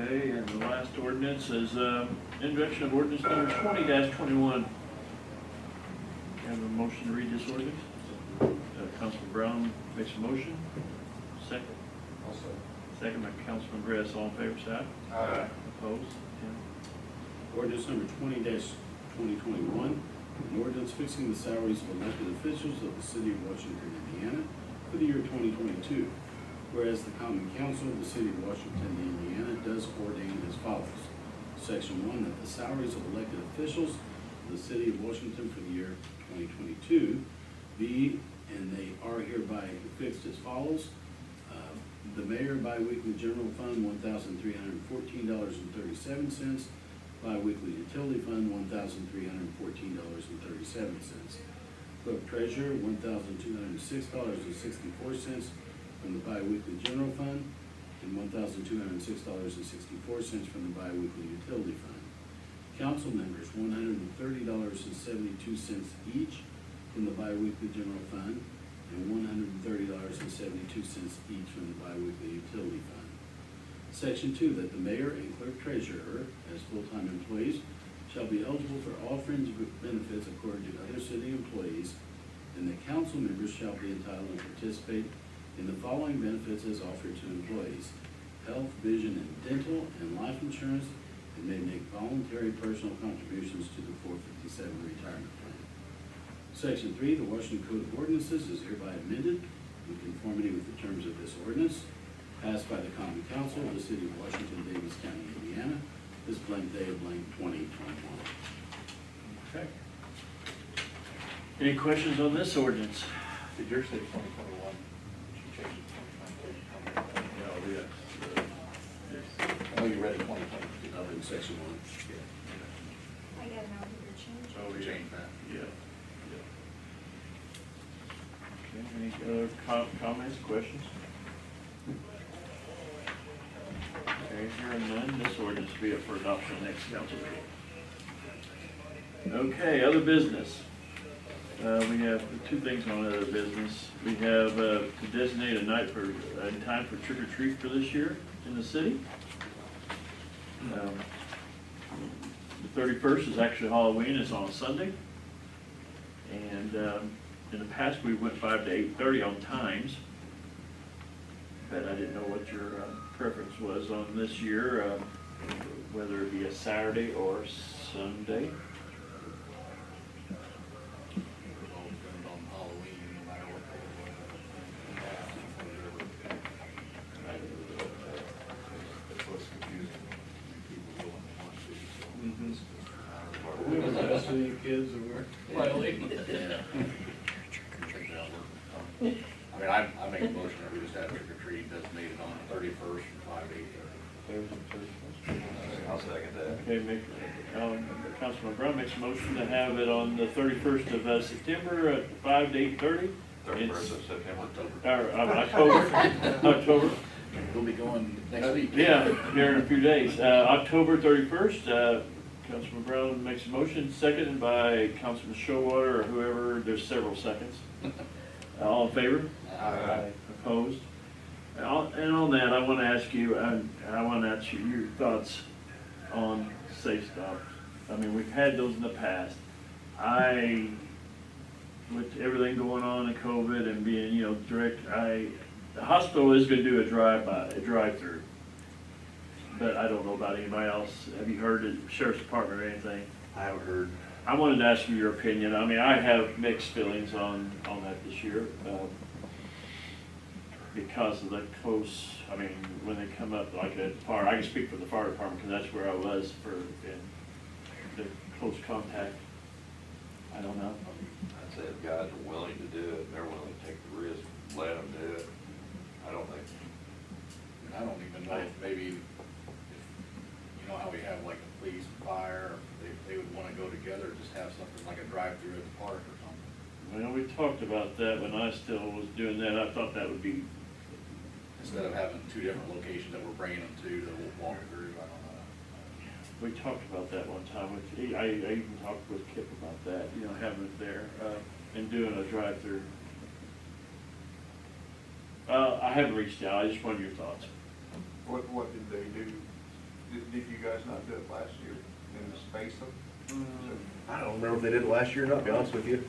Okay, and the last ordinance is introduction of ordinance number 20-21. Have a motion to read this ordinance? Councilman Brown makes a motion. Second. Also, Second by Councilman Gress. All in favor, say aye. Aye. Opposed? Ordinance number 20-2021, an ordinance fixing the salaries of elected officials of the city of Washington, Indiana for the year 2022. Whereas the Common Council of the city of Washington, Indiana does ordain as follows. Section 1, that the salaries of elected officials of the city of Washington for the year 2022 be, and they are hereby fixed as follows. The mayor biweekly general fund, $1,314.37. Biweekly utility fund, $1,314.37. Clerk treasurer, $1,206.64 from the biweekly general fund, and $1,206.64 from the biweekly utility fund. Council members, $130.72 each from the biweekly general fund, and $130.72 each from the biweekly utility fund. Section 2, that the mayor and clerk treasurer, as full-time employees, shall be eligible for all fringe benefits according to other city employees, and the council members shall be entitled to participate in the following benefits as offered to employees: health, vision, and dental, and life insurance, and may make voluntary personal contributions to the 457 retirement plan. Section 3, the Washington Code of Ordinances is hereby amended in conformity with the terms of this ordinance, passed by the Common Council of the City of Washington, Davis County, Indiana, this blank day of blank 2021. Okay. Any questions on this ordinance? Did yours say 2021? Did you change it to 2022? No, yes. Oh, you read it 2022. Up in section 1. I got an order change. Oh, We yeah. changed that. Yeah. Okay, any other comments, questions? Okay, hearing none, this ordinance will be up for adoption next council meeting. Okay, other business. We have two things on other business. We have to designate a night for, time for trick or treat for this year in the city. The 31st is actually Halloween, it's on a Sunday. And in the past, we went 5 to 8:30 on times. But I didn't know what your preference was on this year, whether it be a Saturday or Sunday. On Halloween, no matter what day it was confusing. People go when they want to, so. Most of you kids are working. I mean, I make a motion that we just have trick or treat designated on the 31st from 5 to 8:30. I'll second that. Okay, Councilman Brown makes a motion to have it on the 31st of September at 5 to 8:30. 31st of September. October. We'll be going next week. Yeah, here in a few days. October 31st, Councilman Brown makes a motion, seconded by Councilman Showalter or whoever, there's several seconds. All in favor? Aye. Opposed? And on that, I want to ask you, I want to ask you your thoughts on safe stops. I mean, we've had those in the past. With everything going on in COVID and being, direct, the hospital is going to do a drive-through. But I don't know about anybody else. Have you heard the sheriff's department or anything? I haven't heard. I wanted to ask you your opinion. I mean, I have mixed feelings on that this year. Because of the close, I mean, when they come up like at the fire, I can speak for the fire department because that's where I was in the close contact. I don't know. I'd say if guys are willing to do it, they're willing to take the risk, let them do it. I don't think. I don't even know if maybe, you know how we have like the police and fire, they would want to go together, just have something like a drive-through at the park or something. Well, we talked about that when I still was doing that. I thought that would be. Instead of having two different locations that we're bringing them to walk through, I don't know. We talked about that one time. I even talked with Kip about that, having it there and doing a drive-through. I haven't reached out. I just wanted your thoughts. What did they do? Did you guys not do it last year in the space of? I don't remember if they did it last year or not, to be honest with you.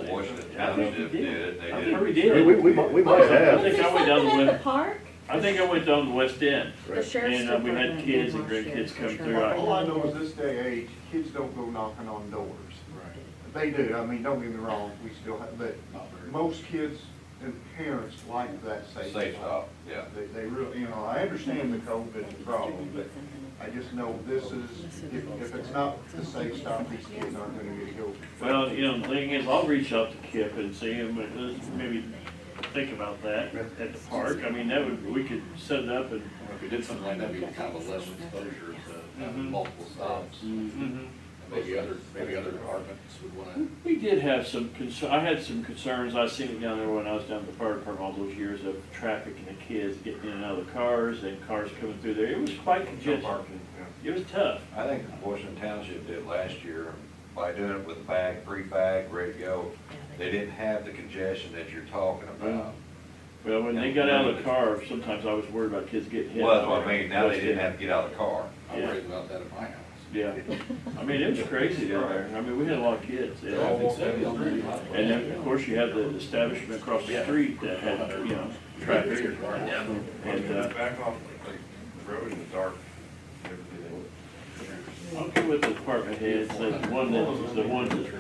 Washington Township did it. They I did. think we did. We might I have. think I went down the Wasn't that way. the park? I think I went down the West End. The sheriff's And we had department kids did and last grandkids year, come for sure. through. All I know is this day and age, kids don't go knocking on doors. They do, I mean, don't get me wrong, we still have, but most kids and parents like that safe Safe stop. stop, yeah. They really, you know, I understand the COVID problem, but I just know this is, if it's not the safe stop, these kids aren't gonna get to go. Well, you know, the thing is, I'll reach out to Kip and see him, maybe think about that at the park. I mean, that would, we could set it up and. If we did something like that, it'd be kind of a less exposure to having multiple stops. Mhm. Maybe other departments would wanna. We did have some I had some concerns, I seen it down there when I was down at the fire department all those years of traffic and the kids getting in and out of the cars and cars coming through there. It was quite congested. It was tough. I think Washington Township did last year, by doing it with bag, pre-bag, ready to go, they didn't have the congestion that you're talking about. Well, when they got out of the car, sometimes I was worried about kids getting hit. Well, that's what I mean, now they didn't have to get out of the car. I'm worried about that at my house. Yeah, I mean, it was crazy down there. I mean, we had a lot of kids. And then, of course, you had the establishment across the street that had, you know, traffic. And, Back off the road in the dark. I'll get with the department heads, the one that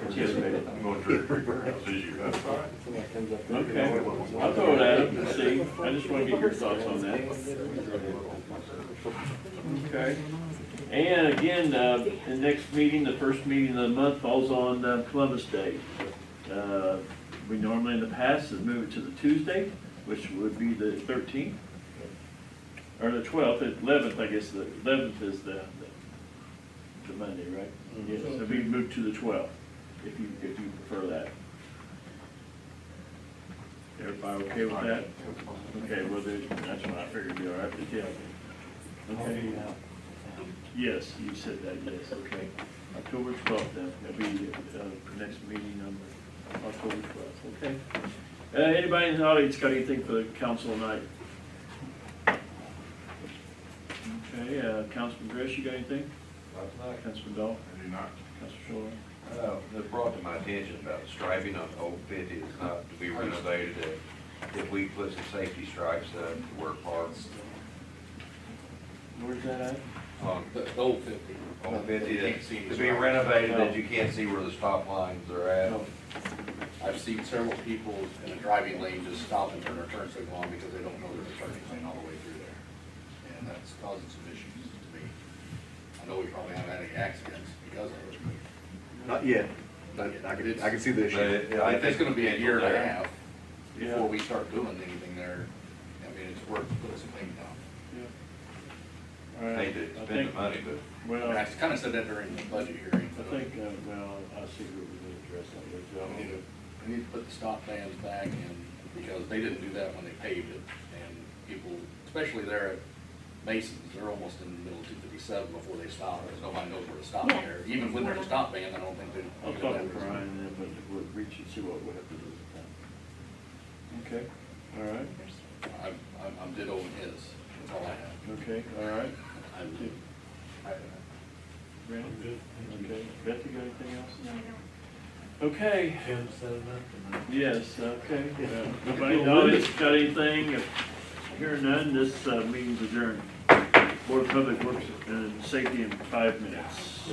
participated. I'm going through the house issue, that's fine. Okay, I'll throw it at them and see. I just want to get your thoughts on that. Okay. And again, the next meeting, the first meeting of the month falls on Columbus Day. We normally in the past have moved it to the Tuesday, which would be the 13th. Or the 12th, 11th, I guess, the 11th is the Monday, right? Yes, so we moved to the 12th, if you prefer that. Everybody okay with that? Okay, well, that's what I figured would be all right with you. Okay. Yes, you said that, yes, okay. October 12th, then, that'll be the next meeting on October 12th, okay? Anybody in the audience got anything for the council tonight? Okay, Councilman Gress, you got anything? Councilman Dahl? I do not. Councilman Shore? It brought to my attention about the striping on Old 50 is not to be renovated. If we put some safety stripes up to work parks. Where's that at? On The old 50. Old 50, You can't see to these be lines. renovated, that you can't see where the stop lines are at. Oh. I've seen several people in a driving lane just stop and turn their turn signal on because they don't know there's a turning lane all the way through there. And that's causing some issues to me. I know we probably haven't had any accidents because of it. Not yet, but I can see the But issue. I think it's gonna be a year and a half Yeah. before we start doing anything there. I mean, it's worth putting some things down. All I right. hate to spend the money, but Well, And I kind of said that during the budget hearing. I think, well, I'll see who we address that with. We need to put the stop bands back in, because they didn't do that when they paved it, and people, especially there at Mason's, they're almost in the middle of 257 before they stop, because nobody knows where to stop Yeah. there. Even when there's a stop band, I don't think they. I'll talk to Brian and then we'll reach and see what we have to do with that. Okay, all right, I'm ditto on his, that's all I have. okay, all right. I'm Randy? Good. Okay, Betsy, got anything else? Okay, Kim set it up tonight. yes, okay. Nobody in the audience got anything? If hearing none, this meeting's adjourned. Board of Public Works and Safety in 5 minutes.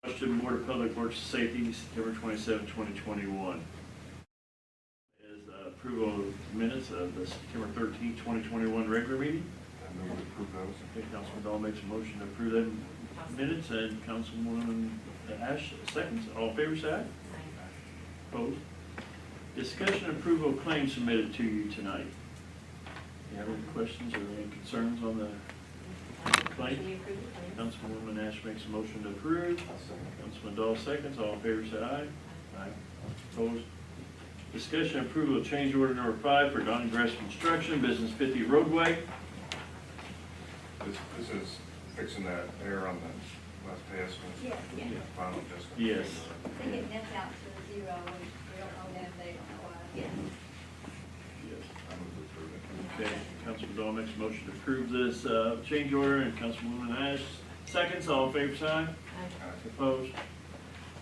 Washington Board of Public Works and Safety, September 27, 2021. Is approval of minutes of the September 13, 2021 regular meeting. I move to approve those. Okay, Councilman Dahl makes a motion to approve them minutes, and Councilwoman Ash seconds. All in favor, say aye. Opposed? Discussion and approval of claims submitted to you tonight. You have any questions or any concerns on the claim? Councilwoman Ash makes a motion to approve. Councilman Dahl seconds. All in favor, say aye. Aye. Opposed? Discussion and approval of change order number 5 for Donnie Grass Construction, Business 50 roadway. This is fixing that error on the left test. Yes. Yeah. Final adjustment. Yes. I think it nets out to 0, we don't know them, they don't know us. Yes. I move to approve it. Okay, Councilman Dahl makes a motion to approve this change order, and Councilwoman Ash seconds. All in favor, sign. Opposed?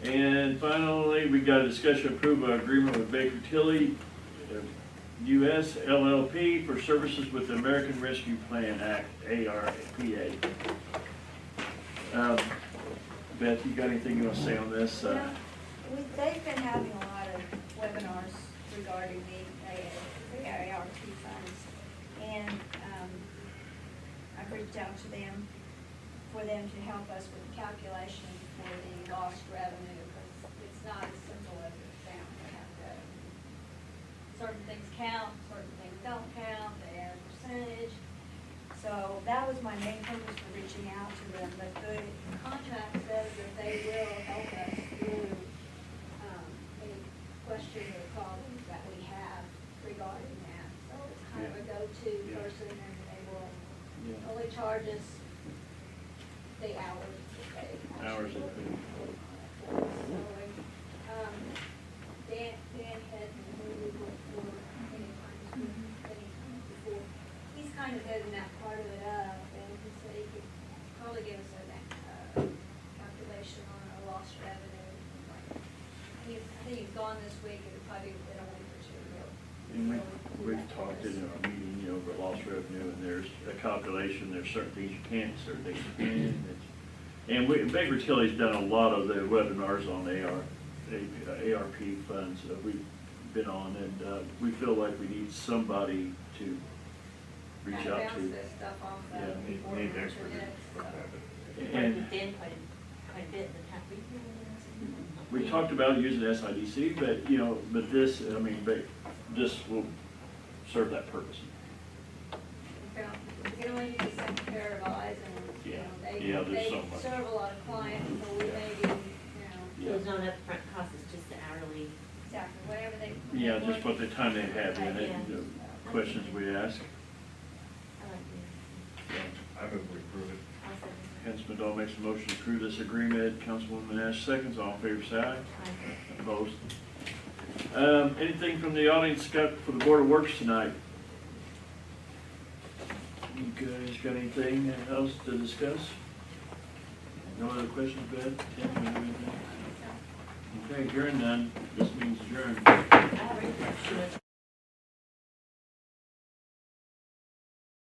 And finally, we got a discussion approve an agreement with Baker Tilly, U.S. LLP for services with the American Rescue Plan Act, ARPA. Beth, you got anything you want to say on this? Yeah, they've been having a lot of webinars regarding the ARP funds, and I've reached out to them for them to help us with the calculation for the lost revenue, because it's not as simple as it sounds. They have to, certain things count, certain things don't count, they add a percentage. So that was my main purpose for reaching out to them, but the contract says that they will help us through any questions or problems that we have regarding that. So it's kind of a go-to person, and they will only charge us the hours that they actually Hours of pay. So, Dan had moved before, many times before. He's kind of heading that part of it up, and he said he could probably give us a calculation on our lost revenue. I think he's gone this week, it'll probably be a week or two ago. And we've talked in our meeting, about lost revenue, and there's a calculation, there's certain things you can't, certain things you can. And Baker Tilly's done a lot of the webinars on ARP funds that we've been on, and we feel like we need somebody to reach out Bounce to. this stuff off of before Need we experts. forget, so. And Then quite a bit in the past week. we talked about using SIDC, but, but this, this will serve that purpose. We can only use a second pair of eyes, and, Yeah, there's they so much. serve a lot of clients, so we may be, So it's not upfront cost, it's just the hourly. exactly, whatever they. Yeah, just what the time they have in it, and the questions we ask. I like I move we approve it. I'll second. Councilman Dahl makes a motion to approve this agreement. Councilwoman Ash seconds. All in favor, say aye. Opposed? Anything from the audience got for the Board of Works tonight? You guys got anything else to discuss? No other questions, Beth? Tim, you have anything? Okay, hearing none. This means adjourned. I have a question.